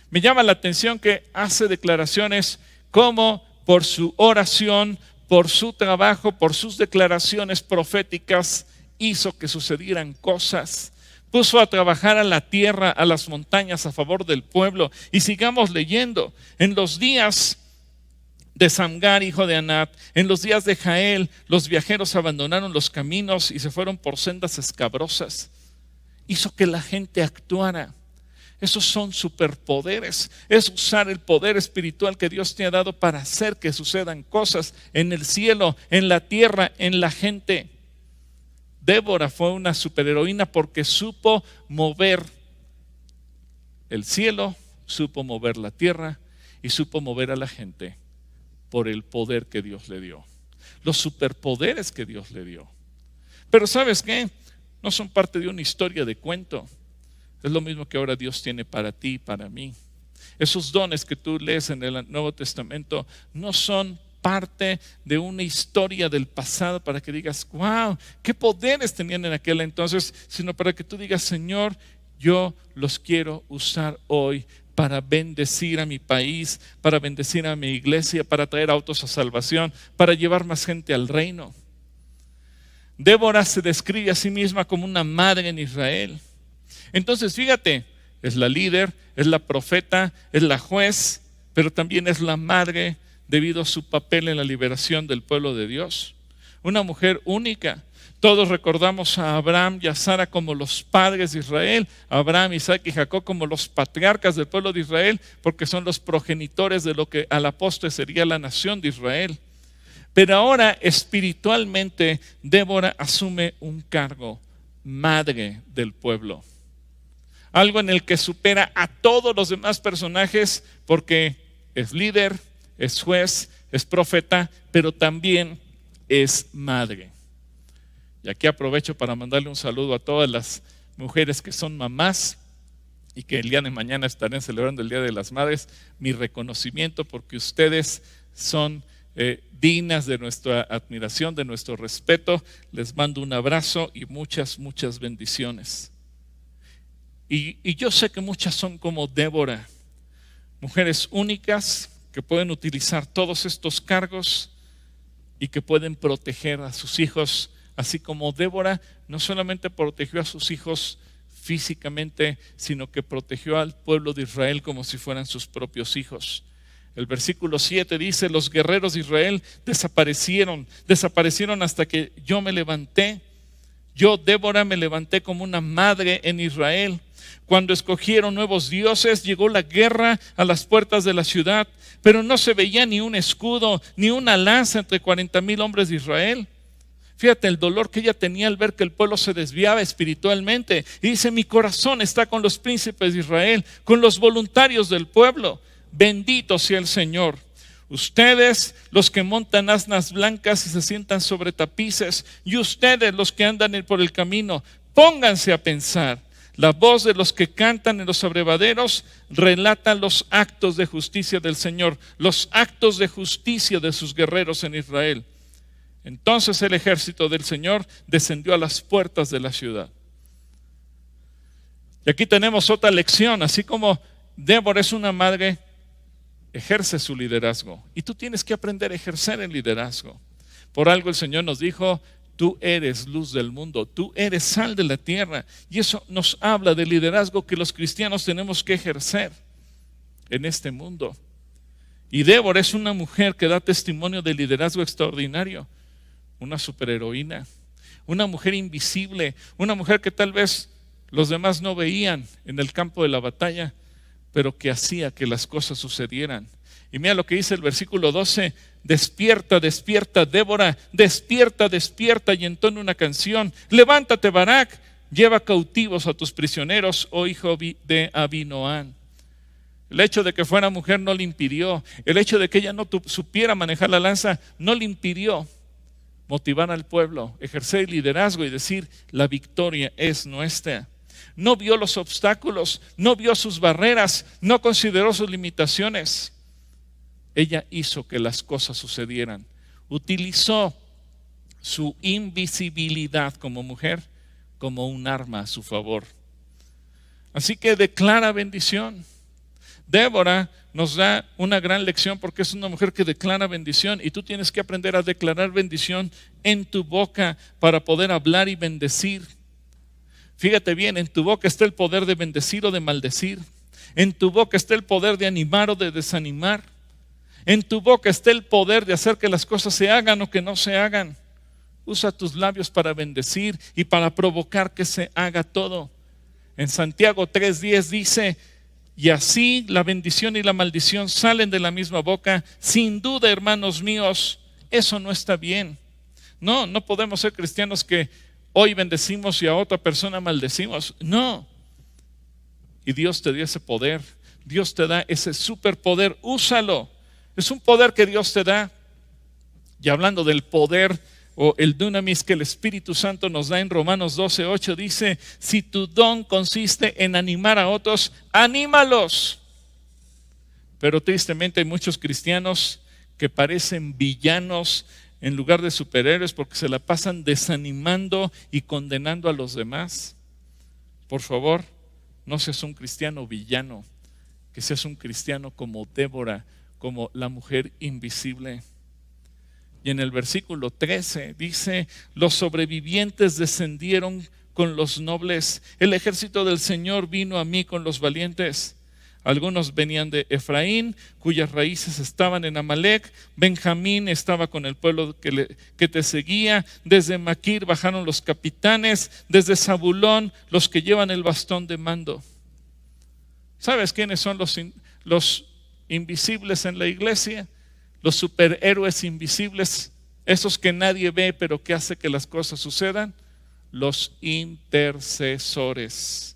Me llama la atención que hace declaraciones como por su oración, por su trabajo, por sus declaraciones proféticas, hizo que sucedieran cosas. Puso a trabajar a la tierra, a las montañas a favor del pueblo. Y sigamos leyendo. En los días de Samgar, hijo de Anat, en los días de Jael, los viajeros abandonaron los caminos y se fueron por sendas escabrosas. Hizo que la gente actuara. Esos son superpoderes. Es usar el poder espiritual que Dios te ha dado para hacer que sucedan cosas en el cielo, en la tierra, en la gente. Débora fue una superheroína porque supo mover el cielo, supo mover la tierra y supo mover a la gente por el poder que Dios le dio. Los superpoderes que Dios le dio. Pero ¿sabes qué? No son parte de una historia de cuento. Es lo mismo que ahora Dios tiene para ti y para mí. Esos dones que tú lees en el Nuevo Testamento no son parte de una historia del pasado para que digas, wow, qué poderes tenían en aquel entonces, sino para que tú digas, Señor, yo los quiero usar hoy para bendecir a mi país, para bendecir a mi iglesia, para traer a otros a salvación, para llevar más gente al reino. Débora se describe a sí misma como una madre en Israel. Entonces, fíjate, es la líder, es la profeta, es la juez, pero también es la madre debido a su papel en la liberación del pueblo de Dios. Una mujer única. Todos recordamos a Abraham y a Sara como los padres de Israel, a Abraham, Isaac y Jacob como los patriarcas del pueblo de Israel, porque son los progenitores de lo que a la postre sería la nación de Israel. Pero ahora espiritualmente Débora asume un cargo, madre del pueblo. Algo en el que supera a todos los demás personajes porque es líder, es juez, es profeta, pero también es madre. Y aquí aprovecho para mandarle un saludo a todas las mujeres que son mamás y que el día de mañana estarán celebrando el Día de las Madres. Mi reconocimiento porque ustedes son dignas de nuestra admiración, de nuestro respeto. Les mando un abrazo y muchas, muchas bendiciones. Y yo sé que muchas son como Débora, mujeres únicas que pueden utilizar todos estos cargos y que pueden proteger a sus hijos, así como Débora no solamente protegió a sus hijos físicamente, sino que protegió al pueblo de Israel como si fueran sus propios hijos. El versículo 7 dice: los guerreros de Israel desaparecieron hasta que yo me levanté. Yo, Débora, me levanté como una madre en Israel. Cuando escogieron nuevos dioses, llegó la guerra a las puertas de la ciudad, pero no se veía ni un escudo, ni una lanza entre 40,000 hombres de Israel. Fíjate el dolor que ella tenía al ver que el pueblo se desviaba espiritualmente. Y dice: mi corazón está con los príncipes de Israel, con los voluntarios del pueblo. Bendito sea el Señor. Ustedes, los que montan asnas blancas y se sientan sobre tapices, y ustedes, los que andan por el camino, pónganse a pensar. La voz de los que cantan en los abrevaderos relata los actos de justicia del Señor, los actos de justicia de sus guerreros en Israel. Entonces el ejército del Señor descendió a las puertas de la ciudad. Y aquí tenemos otra lección. Así como Débora es una madre, ejerce su liderazgo. Y tú tienes que aprender a ejercer el liderazgo. Por algo el Señor nos dijo: tú eres luz del mundo, tú eres sal de la tierra. Y eso nos habla del liderazgo que los cristianos tenemos que ejercer en este mundo. Y Débora es una mujer que da testimonio de liderazgo extraordinario. Una superheroína, una mujer invisible, una mujer que tal vez los demás no veían en el campo de la batalla, pero que hacía que las cosas sucedieran. Y mira lo que dice el versículo 12: despierta, despierta, Débora, despierta, despierta, y entona una canción. Levántate, Barak, lleva cautivos a tus prisioneros, oh hijo de Abinoam. El hecho de que fuera mujer no le impidió, el hecho de que ella no supiera manejar la lanza no le impidió motivar al pueblo, ejercer el liderazgo y decir: la victoria es nuestra. No vio los obstáculos, no vio sus barreras, no consideró sus limitaciones. Ella hizo que las cosas sucedieran. Utilizó su invisibilidad como mujer como un arma a su favor. Así que declara bendición. Débora nos da una gran lección porque es una mujer que declara bendición, y tú tienes que aprender a declarar bendición en tu boca para poder hablar y bendecir. Fíjate bien, en tu boca está el poder de bendecir o de maldecir. En tu boca está el poder de animar o de desanimar. En tu boca está el poder de hacer que las cosas se hagan o que no se hagan. Usa tus labios para bendecir y para provocar que se haga todo. En Santiago 3:10 dice: y así la bendición y la maldición salen de la misma boca. Sin duda, hermanos míos, eso no está bien. No podemos ser cristianos que hoy bendecimos y a otra persona maldecimos. No. Y Dios te dio ese poder. Dios te da ese superpoder. Úsalo. Es un poder que Dios te da. Y hablando del poder o el dunamis que el Espíritu Santo nos da en Romanos 12:8, dice: si tu don consiste en animar a otros, anímalos. Pero tristemente hay muchos cristianos que parecen villanos en lugar de superhéroes porque se la pasan desanimando y condenando a los demás. Por favor, no seas un cristiano villano, que seas un cristiano como Débora, como la mujer invisible. Y en el versículo 13 dice: los sobrevivientes descendieron con los nobles, el ejército del Señor vino a mí con los valientes. Algunos venían de Efraín, cuyas raíces estaban en Amalec. Benjamín estaba con el pueblo que te seguía. Desde Maquir bajaron los capitanes, desde Zabulón los que llevan el bastón de mando. ¿Sabes quiénes son los invisibles en la iglesia? Los superhéroes invisibles, esos que nadie ve pero que hace que las cosas sucedan. Los intercesores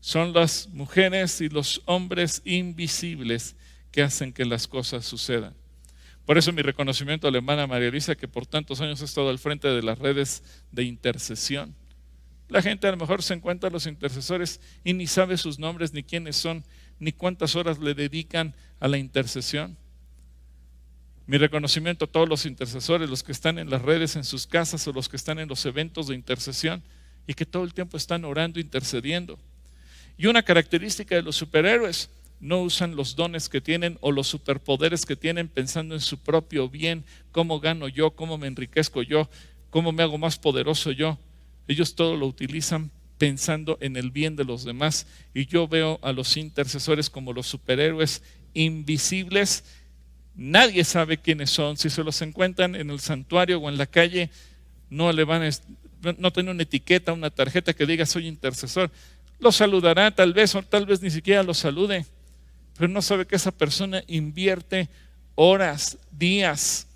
son las mujeres y los hombres invisibles que hacen que las cosas sucedan. Por eso mi reconocimiento a la hermana María Luisa, que por tantos años ha estado al frente de las redes de intercesión. La gente a lo mejor se encuentra los intercesores y ni sabe sus nombres, ni quiénes son, ni cuántas horas le dedican a la intercesión. Mi reconocimiento a todos los intercesores, los que están en las redes, en sus casas, o los que están en los eventos de intercesión y que todo el tiempo están orando, intercediendo. Y una característica de los superhéroes, no usan los dones que tienen o los superpoderes que tienen pensando en su propio bien, cómo gano yo, cómo me enriquezco yo, cómo me hago más poderoso yo. Ellos todo lo utilizan pensando en el bien de los demás, y yo veo a los intercesores como los superhéroes invisibles. Nadie sabe quiénes son. Si se los encuentran en el santuario o en la calle, no tiene una etiqueta, una tarjeta que diga soy intercesor. Lo saludará tal vez, o tal vez ni siquiera lo salude, pero no sabe que esa persona invierte horas, días,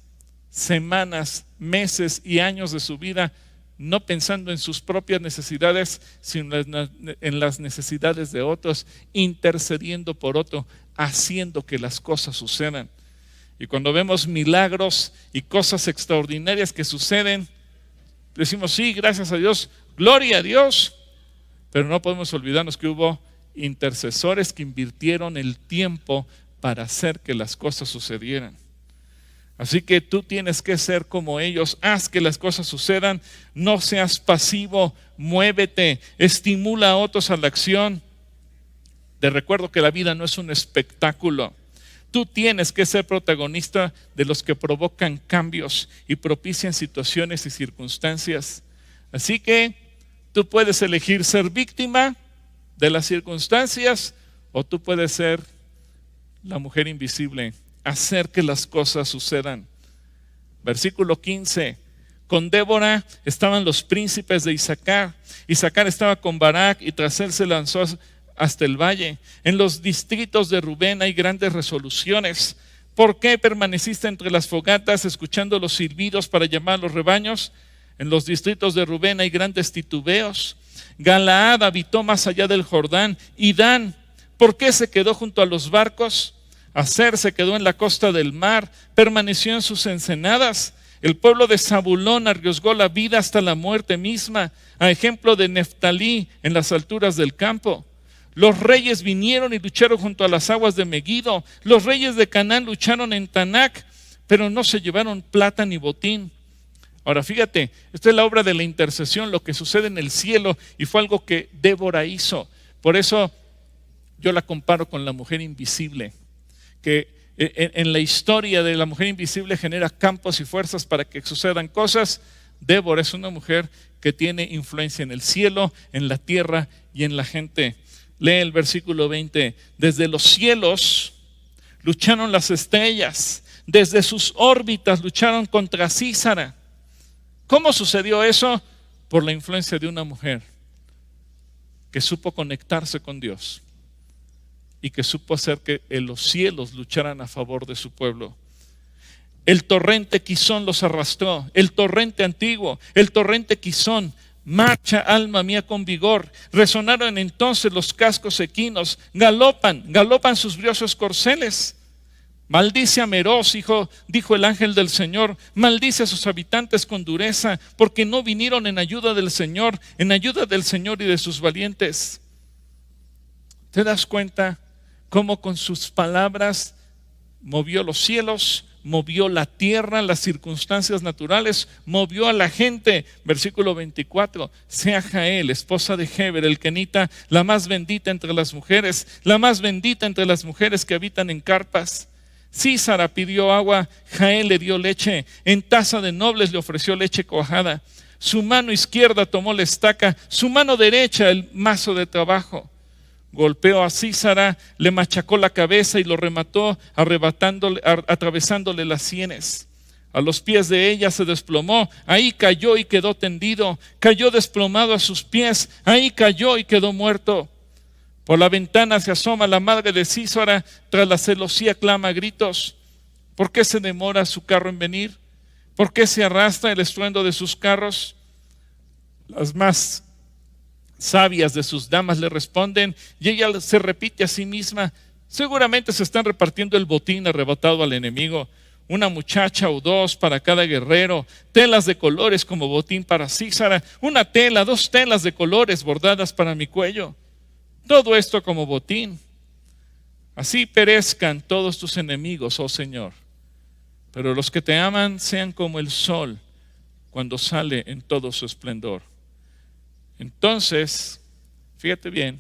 semanas, meses y años de su vida no pensando en sus propias necesidades, sino en las necesidades de otros, intercediendo por otro, haciendo que las cosas sucedan. Y cuando vemos milagros y cosas extraordinarias que suceden, decimos sí, gracias a Dios, gloria a Dios, pero no podemos olvidarnos que hubo intercesores que invirtieron el tiempo para hacer que las cosas sucedieran. Así que tú tienes que ser como ellos, haz que las cosas sucedan, no seas pasivo, muévete, estimula a otros a la acción. Te recuerdo que la vida no es un espectáculo. Tú tienes que ser protagonista de los que provocan cambios y propician situaciones y circunstancias. Así que tú puedes elegir ser víctima de las circunstancias, o tú puedes ser la mujer invisible, hacer que las cosas sucedan. Versículo 15. Con Débora estaban los príncipes de Isaacar. Isaacar estaba con Barak, y tras él se lanzó hasta el valle. En los distritos de Rubén hay grandes resoluciones. ¿Por qué permaneciste entre las fogatas escuchando los silbidos para llamar a los rebaños? En los distritos de Rubén hay grandes titubeos. Galaad habitó más allá del Jordán. Y Dan, ¿por qué se quedó junto a los barcos? Aser se quedó en la costa del mar, permaneció en sus ensenadas. El pueblo de Zabulón arriesgó la vida hasta la muerte misma, a ejemplo de Neftalí en las alturas del campo. Los reyes vinieron y lucharon junto a las aguas de Megido. Los reyes de Canaán lucharon en Tanac, pero no se llevaron plata ni botín. Ahora fíjate, esta es la obra de la intercesión, lo que sucede en el cielo, y fue algo que Débora hizo. Por eso yo la comparo con la mujer invisible, que en la historia de la mujer invisible genera campos y fuerzas para que sucedan cosas. Débora es una mujer que tiene influencia en el cielo, en la tierra y en la gente. Lee el versículo 20. Desde los cielos lucharon las estrellas, desde sus órbitas lucharon contra Sísara. ¿Cómo sucedió eso? Por la influencia de una mujer que supo conectarse con Dios y que supo hacer que los cielos lucharan a favor de su pueblo. El torrente Quizón los arrastró, el torrente antiguo, el torrente Quizón. Marcha, alma mía, con vigor. Resonaron entonces los cascos equinos, galopan sus briosos corceles. Maldice a Meroz, dijo el ángel del Señor, maldice a sus habitantes con dureza, porque no vinieron en ayuda del Señor y de sus valientes. ¿Te das cuenta cómo con sus palabras movió los cielos, movió la tierra, las circunstancias naturales, movió a la gente? Versículo 24. Sea Jael, esposa de Heber el kenita, la más bendita entre las mujeres, la más bendita entre las mujeres que habitan en carpas. Sísara pidió agua, Jael le dio leche, en taza de nobles le ofreció leche cuajada. Su mano izquierda tomó la estaca, su mano derecha el mazo de trabajo. Golpeó a Sísara, le machacó la cabeza y lo remató, atravesándole las sienes. A los pies de ella se desplomó, ahí cayó y quedó tendido. Cayó desplomado a sus pies, ahí cayó y quedó muerto. Por la ventana se asoma la madre de Sísara, tras la celosía clama a gritos. ¿Por qué se demora su carro en venir? ¿Por qué se arrastra el estruendo de sus carros? Las más sabias de sus damas le responden, y ella se repite a sí misma: seguramente se están repartiendo el botín arrebatado al enemigo. Una muchacha o dos para cada guerrero, telas de colores como botín para Sísara, una tela, 2 telas de colores bordadas para mi cuello. Todo esto como botín. Así perezcan todos tus enemigos, oh Señor. Pero los que te aman sean como el sol cuando sale en todo su esplendor. Entonces, fíjate bien,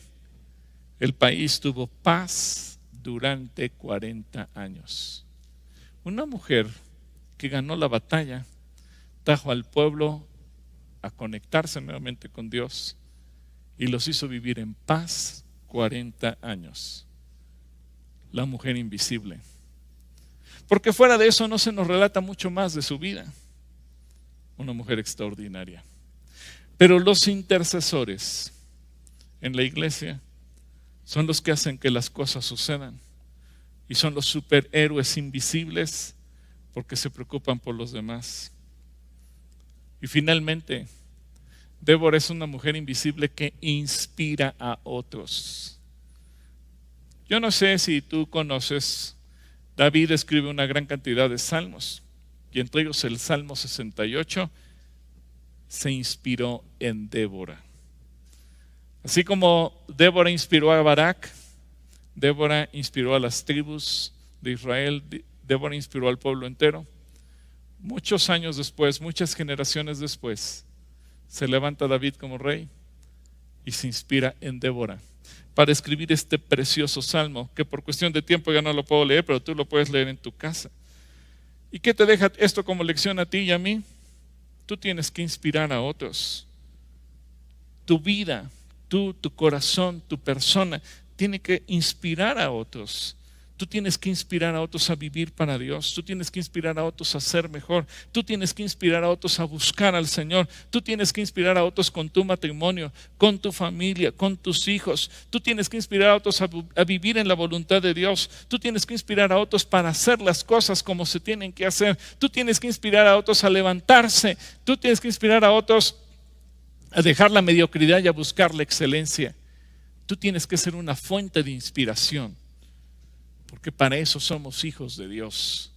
el país tuvo paz, durante 40 años. Una mujer que ganó la batalla, trajo al pueblo a conectarse nuevamente con Dios y los hizo vivir en paz 40 años. La mujer invisible. Porque fuera de eso no se nos relata mucho más de su vida. Una mujer extraordinaria. Pero los intercesores en la iglesia son los que hacen que las cosas sucedan. Y son los superhéroes invisibles porque se preocupan por los demás. Y finalmente, Débora es una mujer invisible que inspira a otros. Yo no sé si tú conoces, David escribe una gran cantidad de salmos, y entre ellos el Salmo 68 se inspiró en Débora. Así como Débora inspiró a Barak, Débora inspiró a las tribus de Israel, Débora inspiró al pueblo entero. Muchos años después, muchas generaciones después, se levanta David como rey y se inspira en Débora para escribir este precioso salmo, que por cuestión de tiempo ya no lo puedo leer, pero tú lo puedes leer en tu casa. ¿Y qué te deja esto como lección a ti y a mí? Tú tienes que inspirar a otros. Tu vida, tu corazón, tu persona, tiene que inspirar a otros. Tú tienes que inspirar a otros a vivir para Dios. Tú tienes que inspirar a otros a ser mejor. Tú tienes que inspirar a otros a buscar al Señor. Tú tienes que inspirar a otros con tu matrimonio, con tu familia, con tus hijos. Tú tienes que inspirar a otros a vivir en la voluntad de Dios. Tú tienes que inspirar a otros para hacer las cosas como se tienen que hacer. Tú tienes que inspirar a otros a levantarse. Tú tienes que inspirar a otros a dejar la mediocridad y a buscar la excelencia. Tú tienes que ser una fuente de inspiración. Porque para eso somos hijos de Dios.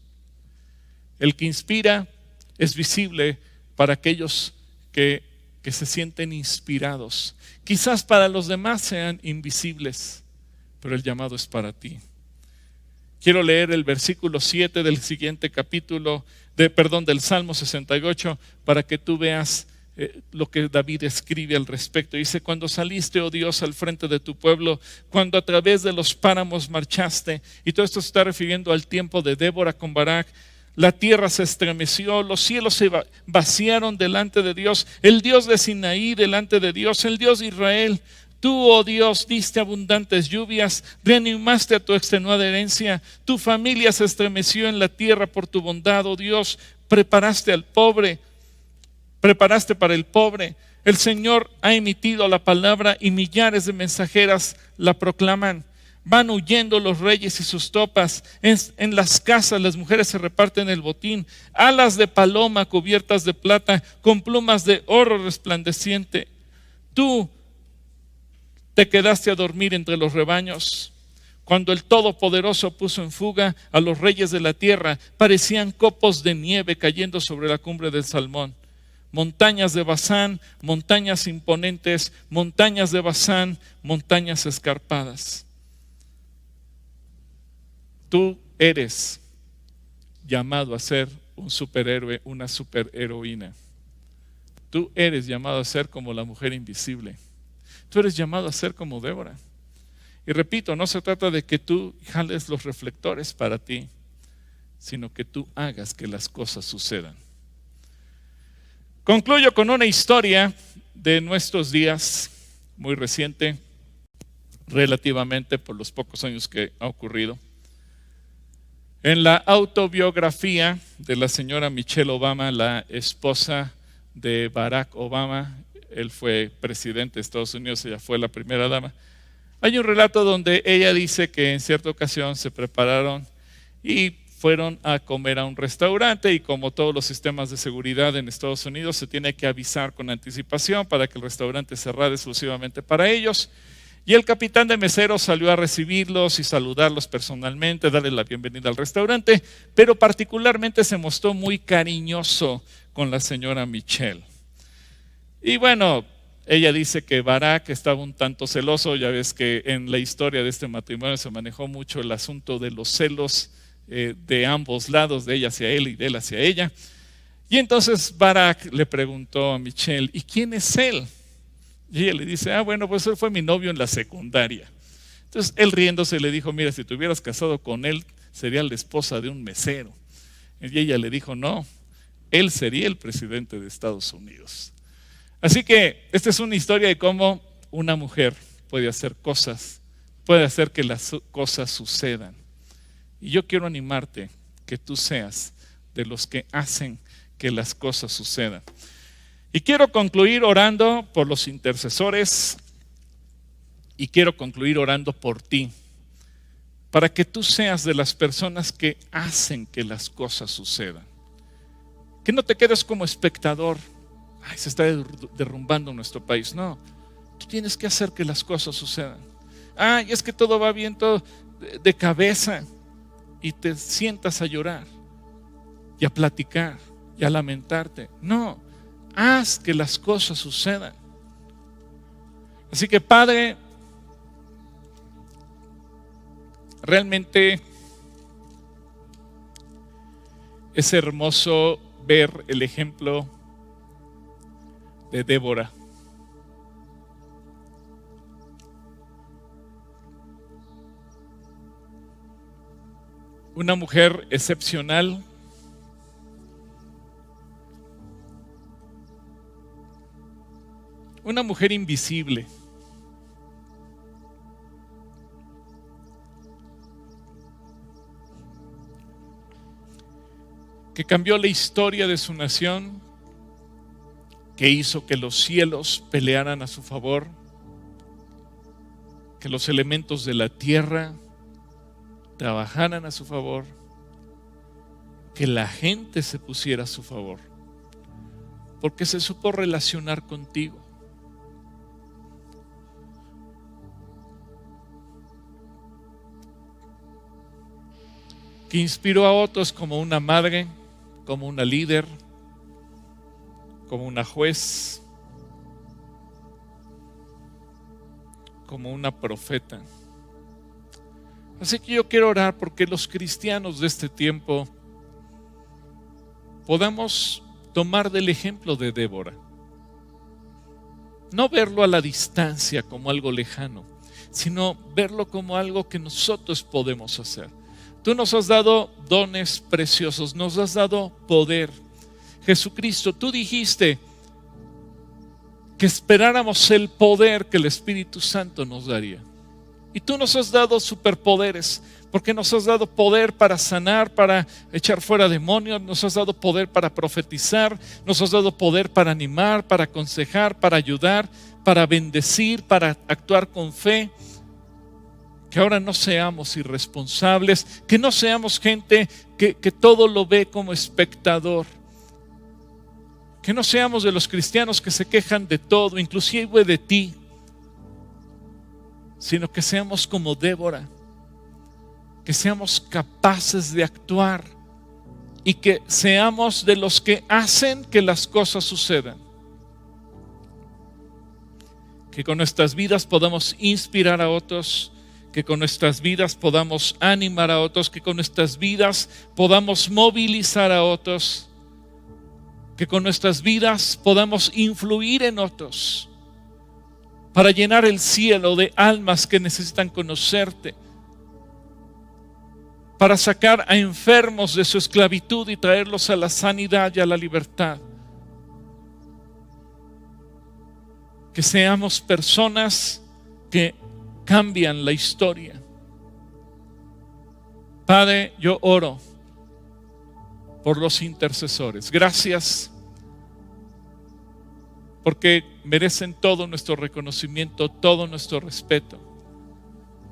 El que inspira es visible para aquellos que se sienten inspirados. Quizás para los demás sean invisibles, pero el llamado es para ti. Quiero leer el versículo 7 del siguiente capítulo, del Salmo 68, para que tú veas lo que David escribe al respecto. Dice: cuando saliste, oh Dios, al frente de tu pueblo, cuando a través de los páramos marchaste. Y todo esto se está refiriendo al tiempo de Débora con Barak. La tierra se estremeció, los cielos se vaciaron delante de Dios, el Dios de Sinaí delante de Dios, el Dios de Israel. Tú, oh Dios, diste abundantes lluvias, reanimaste a tu extenuada herencia. Tu familia se estremeció en la tierra por tu bondad, oh Dios. Preparaste para el pobre. El Señor ha emitido la palabra y millares de mensajeras la proclaman. Van huyendo los reyes y sus tropas. En las casas las mujeres se reparten el botín. Alas de paloma cubiertas de plata, con plumas de oro resplandeciente. Tú te quedaste a dormir entre los rebaños. Cuando el Todopoderoso puso en fuga a los reyes de la tierra, parecían copos de nieve cayendo sobre la cumbre del Salmón. Montañas de Basán, montañas imponentes, montañas de Basán, montañas escarpadas. Tú eres llamado a ser un superhéroe, una superheroína. Tú eres llamado a ser como la mujer invisible. Tú eres llamado a ser como Débora. Y repito, no se trata de que tú jales los reflectores para ti, sino que tú hagas que las cosas sucedan. Concluyo con una historia de nuestros días, muy reciente, relativamente por los pocos años que ha ocurrido. En la autobiografía de la señora Michelle Obama, la esposa de Barack Obama, él fue presidente de Estados Unidos, ella fue la primera dama. Hay un relato donde ella dice que en cierta ocasión se prepararon y fueron a comer a un restaurante, y como todos los sistemas de seguridad en Estados Unidos, se tiene que avisar con anticipación para que el restaurante cerrara exclusivamente para ellos. Y el capitán de meseros salió a recibirlos y saludarlos personalmente, darle la bienvenida al restaurante, pero particularmente se mostró muy cariñoso con la señora Michelle. Y bueno, ella dice que Barak estaba un tanto celoso. Ya ves que en la historia de este matrimonio se manejó mucho el asunto de los celos de ambos lados, de ella hacia él y de él hacia ella. Y entonces Barak le preguntó a Michelle: ¿y quién es él? Y ella le dice: bueno, pues él fue mi novio en la secundaria. Entonces él riéndose le dijo, mira, si te hubieras casado con él, sería la esposa de un mesero. Y ella le dijo, no, él sería el presidente de Estados Unidos. Así que esta es una historia de cómo una mujer puede hacer cosas, puede hacer que las cosas sucedan. Y yo quiero animarte que tú seas de los que hacen que las cosas sucedan. Y quiero concluir orando por los intercesores y quiero concluir orando por ti, para que tú seas de las personas que hacen que las cosas sucedan. Que no te quedes como espectador. Ay, se está derrumbando nuestro país. No, tú tienes que hacer que las cosas sucedan. Ay, es que todo va bien, todo de cabeza. Y te sientas a llorar y a platicar y a lamentarte. No, haz que las cosas sucedan. Así que, Padre, realmente es hermoso ver el ejemplo de Débora. Una mujer excepcional, una mujer invisible, que cambió la historia de su nación, que hizo que los cielos pelearan a su favor, que los elementos de la tierra trabajaran a su favor, que la gente se pusiera a su favor, porque se supo relacionar contigo. Que inspiró a otros como una madre, como una líder, como una juez, como una profeta. Así que yo quiero orar porque los cristianos de este tiempo podamos tomar del ejemplo de Débora. No verlo a la distancia como algo lejano, sino verlo como algo que nosotros podemos hacer. Tú nos has dado dones preciosos, nos has dado poder. Jesucristo, tú dijiste que esperáramos el poder que el Espíritu Santo nos daría. Y tú nos has dado superpoderes, porque nos has dado poder para sanar, para echar fuera demonios, nos has dado poder para profetizar, nos has dado poder para animar, para aconsejar, para ayudar, para bendecir, para actuar con fe. Que ahora no seamos irresponsables, que no seamos gente que todo lo ve como espectador. Que no seamos de los cristianos que se quejan de todo, inclusive de ti, sino que seamos como Débora, que seamos capaces de actuar y que seamos de los que hacen que las cosas sucedan. Que con nuestras vidas podamos inspirar a otros, que con nuestras vidas podamos animar a otros, que con nuestras vidas podamos movilizar a otros, que con nuestras vidas podamos influir en otros para llenar el cielo de almas que necesitan conocerte, para sacar a enfermos de su esclavitud y traerlos a la sanidad y a la libertad. Que seamos personas que cambian la historia. Padre, yo oro por los intercesores. Gracias porque merecen todo nuestro reconocimiento, todo nuestro respeto,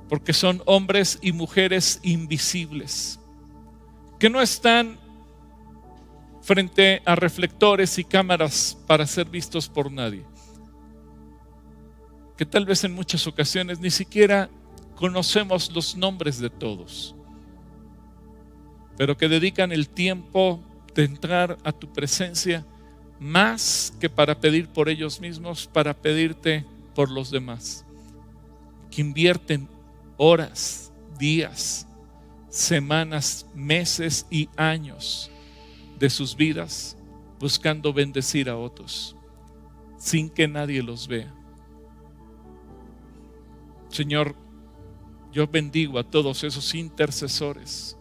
porque son hombres y mujeres invisibles, que no están frente a reflectores y cámaras para ser vistos por nadie, que tal vez en muchas ocasiones ni siquiera conocemos los nombres de todos, pero que dedican el tiempo de entrar a tu presencia más que para pedir por ellos mismos, para pedirte por los demás, que invierten horas, días, semanas, meses y años de sus vidas buscando bendecir a otros sin que nadie los vea. Señor, Yo bendigo a todos esos intercesores.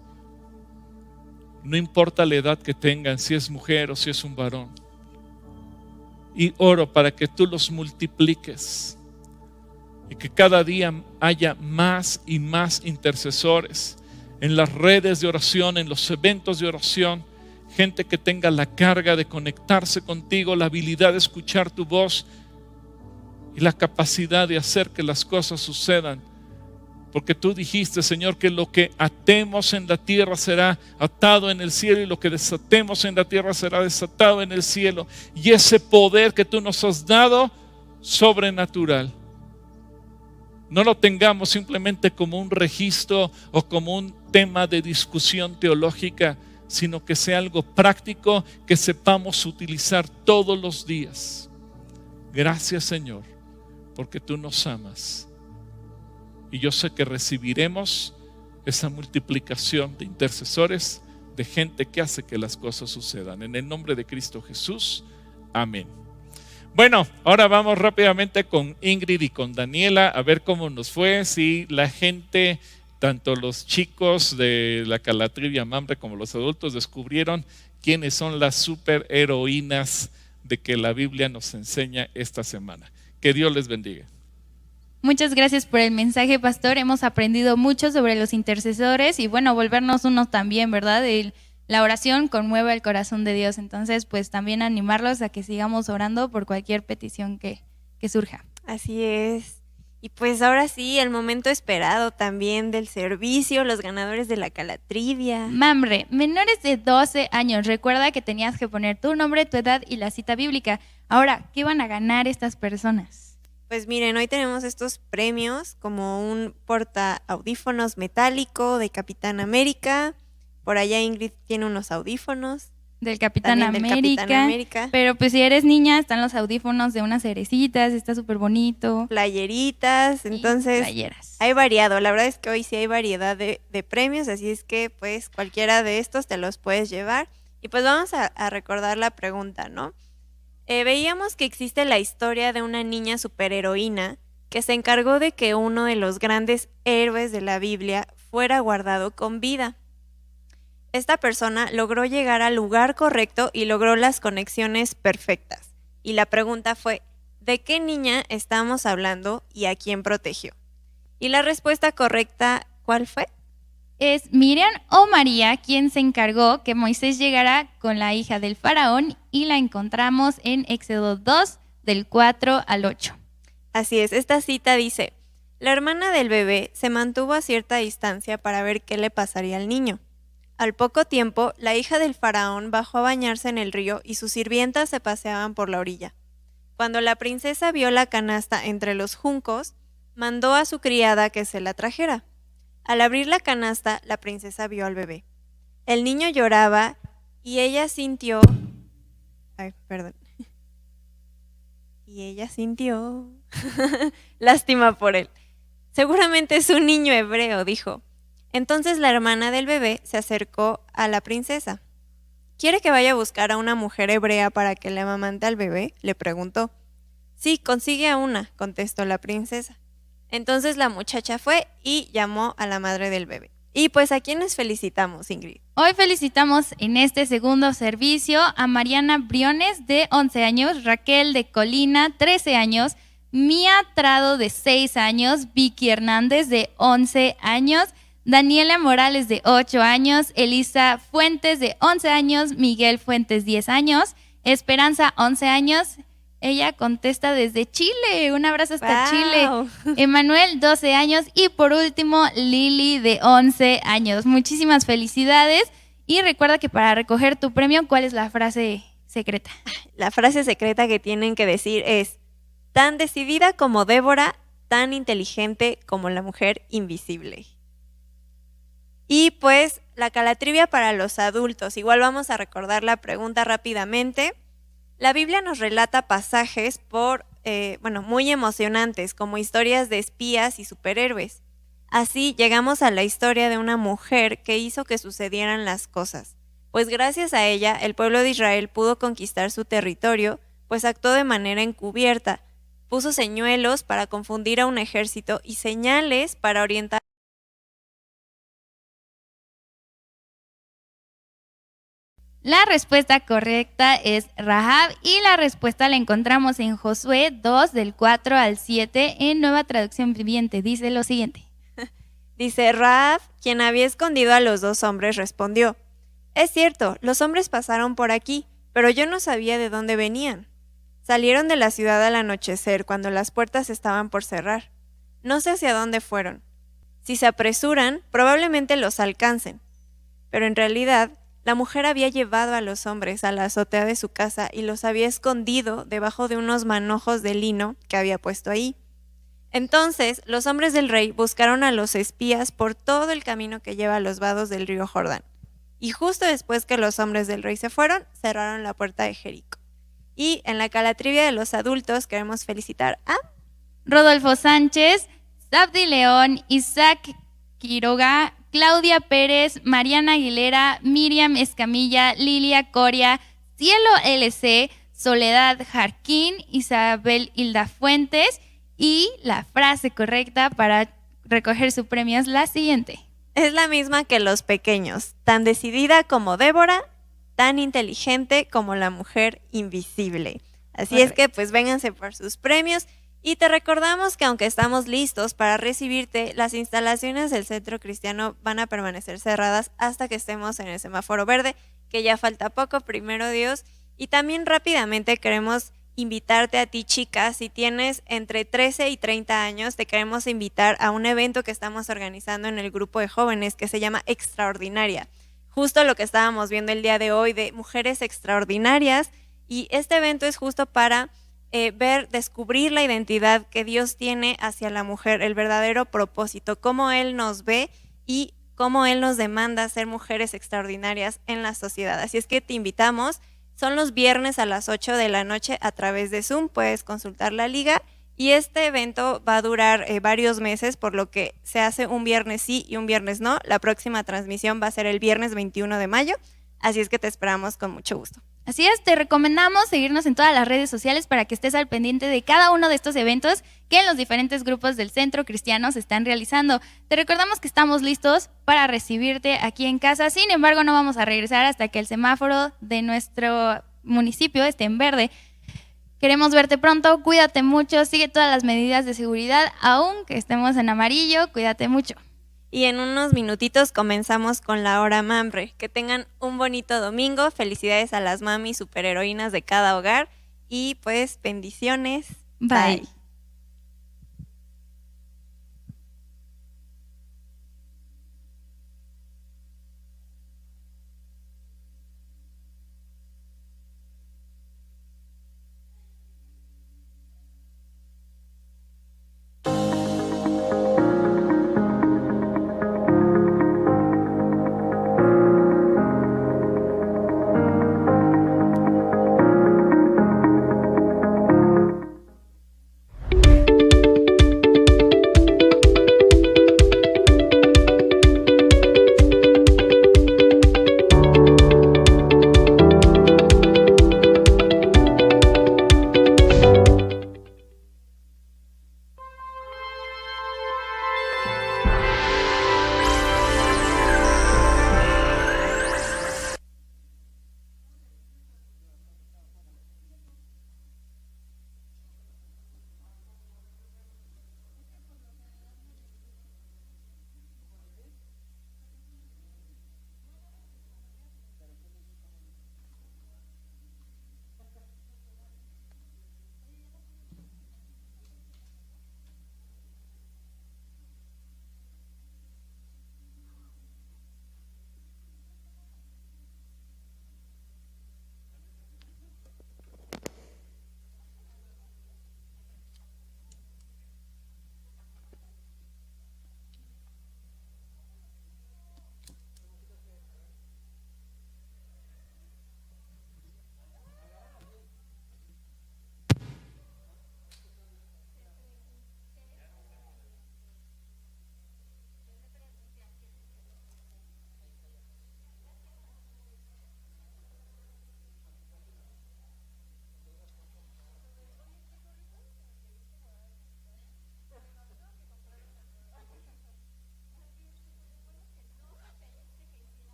No importa la edad que tengan, si es mujer o si es un varón. Y oro para que tú los multipliques y que cada día haya más y más intercesores en las redes de oración, en los eventos de oración. Gente que tenga la carga de conectarse contigo, la habilidad de escuchar tu voz y la capacidad de hacer que las cosas sucedan. Porque tú dijiste, Señor, que lo que atemos en la tierra será atado en el cielo y lo que desatemos en la tierra será desatado en el cielo. Y ese poder que tú nos has dado, sobrenatural, no lo tengamos simplemente como un registro o como un tema de discusión teológica, sino que sea algo práctico que sepamos utilizar todos los días. Gracias, Señor, porque tú nos amas. Y yo sé que recibiremos esa multiplicación de intercesores, de gente que hace que las cosas sucedan. En el nombre de Cristo Jesús, amén. Bueno, ahora vamos rápidamente con Ingrid y con Daniela a ver cómo nos fue, si la gente, tanto los chicos de la Calatrivia Mamre como los adultos, descubrieron quiénes son las superheroínas de que la Biblia nos enseña esta semana. Que Dios les bendiga. Muchas gracias por el mensaje, pastor. Hemos aprendido mucho sobre los intercesores y bueno, volvernos unos también, ¿verdad? La oración conmueve el corazón de Dios. Entonces, pues también animarlos a que sigamos orando por cualquier petición que surja. Así es. Y pues ahora sí, el momento esperado también del servicio, los ganadores de la Calatrivia. Mamre, menores de 12 años. Recuerda que tenías que poner tu nombre, tu edad y la cita bíblica. Ahora, ¿qué van a ganar estas personas? Pues miren, hoy tenemos estos premios como un porta audífonos metálico de Capitán América. Por allá Ingrid tiene unos audífonos. Del Capitán América. Capitán América. Pero pues si eres niña, están los audífonos de unas cerecitas, está súper bonito. Playeritas, entonces playeras. Hay variado. La verdad es que hoy sí hay variedad de premios, así es que pues cualquiera de estos te los puedes llevar. Y pues vamos a recordar la pregunta, ¿no? Veíamos que existe la historia de una niña superheroína que se encargó de que uno de los grandes héroes de la Biblia fuera guardado con vida. Esta persona logró llegar al lugar correcto y logró las conexiones perfectas. Y la pregunta fue, ¿de qué niña estamos hablando y a quién protegió? Y la respuesta correcta, ¿cuál fue? Es Miriam o María quien se encargó que Moisés llegara con la hija del faraón y la encontramos en Éxodo 2 del 4 al 8. Así es, esta cita dice, la hermana del bebé se mantuvo a cierta distancia para ver qué le pasaría al niño. Al poco tiempo, la hija del faraón bajó a bañarse en el río y sus sirvientas se paseaban por la orilla. Cuando la princesa vio la canasta entre los juncos, mandó a su criada que se la trajera. Al abrir la canasta, la princesa vio al bebé. El niño lloraba y ella sintió... lástima por él. Seguramente es un niño hebreo, dijo. Entonces la hermana del bebé se acercó a la princesa. ¿Quiere que vaya a buscar a una mujer hebrea para que le amamante al bebé?, le preguntó. Sí, consigue a una, contestó la princesa. Entonces la muchacha fue y llamó a la madre del bebé. Y pues, ¿a quiénes felicitamos, Ingrid? Hoy felicitamos en este segundo servicio a Mariana Briones, de 11 años, Raquel de Colina, 13 años, Mía Trado, de 6 años, Vicky Hernández, de 11 años, Daniela Morales, de 8 años, Elisa Fuentes, de 11 años, Miguel Fuentes, 10 años, Esperanza, 11 años. Ella contesta desde Chile. Un abrazo hasta Wow. Chile. Emanuel, 12 años. Y por último, Lili, de 11 años. Muchísimas felicidades. Y recuerda que para recoger tu premio, ¿cuál es la frase secreta? La frase secreta que tienen que decir es: tan decidida como Débora, tan inteligente como la mujer invisible. Y pues, la Calatrivia para los adultos. Igual vamos a recordar la pregunta rápidamente. La Biblia nos relata pasajes muy emocionantes, como historias de espías y superhéroes. Así llegamos a la historia de una mujer que hizo que sucedieran las cosas. Pues gracias a ella, el pueblo de Israel pudo conquistar su territorio, pues actuó de manera encubierta. Puso señuelos para confundir a un ejército y señales para orientar La respuesta correcta es Rahab y la respuesta la encontramos en Josué 2 del 4 al 7 en Nueva Traducción Viviente. Dice lo siguiente. Dice, Rahab, quien había escondido a los 2 hombres, respondió, es cierto, los hombres pasaron por aquí, pero yo no sabía de dónde venían. Salieron de la ciudad al anochecer, cuando las puertas estaban por cerrar. No sé hacia dónde fueron. Si se apresuran, probablemente los alcancen. Pero en realidad, la mujer había llevado a los hombres a la azotea de su casa y los había escondido debajo de unos manojos de lino que había puesto ahí. Entonces, los hombres del rey buscaron a los espías por todo el camino que lleva a los vados del río Jordán. Y justo después que los hombres del rey se fueron, cerraron la puerta de Jericó. Y en la calatrivia de los adultos queremos felicitar a Rodolfo Sánchez, Sabdi León, Isaac Quiroga, Claudia Pérez, Mariana Aguilera, Miriam Escamilla, Lilia Coria, Cielo LC, Soledad Jarquín, Isabel Hilda Fuentes, y la frase correcta para recoger su premio es la siguiente. Es la misma que los pequeños, tan decidida como Débora, tan inteligente como la mujer invisible. Así Correcto. Es que pues vénganse por sus premios y te recordamos que aunque estamos listos para recibirte, las instalaciones del Centro Cristiano van a permanecer cerradas hasta que estemos en el semáforo verde, que ya falta poco, primero Dios. Y también rápidamente queremos invitarte a ti, chicas, si tienes entre 13 y 30 años, te queremos invitar a un evento que estamos organizando en el grupo de jóvenes que se llama Extraordinaria. Justo lo que estábamos viendo el día de hoy de mujeres extraordinarias, y este evento es justo para descubrir la identidad que Dios tiene hacia la mujer, el verdadero propósito, cómo Él nos ve y cómo Él nos demanda ser mujeres extraordinarias en la sociedad. Así es que te invitamos. Son los viernes a las 8 de la noche a través de Zoom, puedes consultar la liga y este evento va a durar varios meses, por lo que se hace un viernes sí y un viernes no. La próxima transmisión va a ser el viernes 21 de mayo, así es que te esperamos con mucho gusto. Así es, te recomendamos seguirnos en todas las redes sociales para que estés al pendiente de cada uno de estos eventos que en los diferentes grupos del Centro Cristiano se están realizando. Te recordamos que estamos listos para recibirte aquí en casa, sin embargo no vamos a regresar hasta que el semáforo de nuestro municipio esté en verde. Queremos verte pronto, cuídate mucho, sigue todas las medidas de seguridad, aunque estemos en amarillo, cuídate mucho. Y en unos minutitos comenzamos con la hora Mamre. Que tengan un bonito domingo. Felicidades a las mamis superheroínas de cada hogar. Y pues bendiciones. Bye.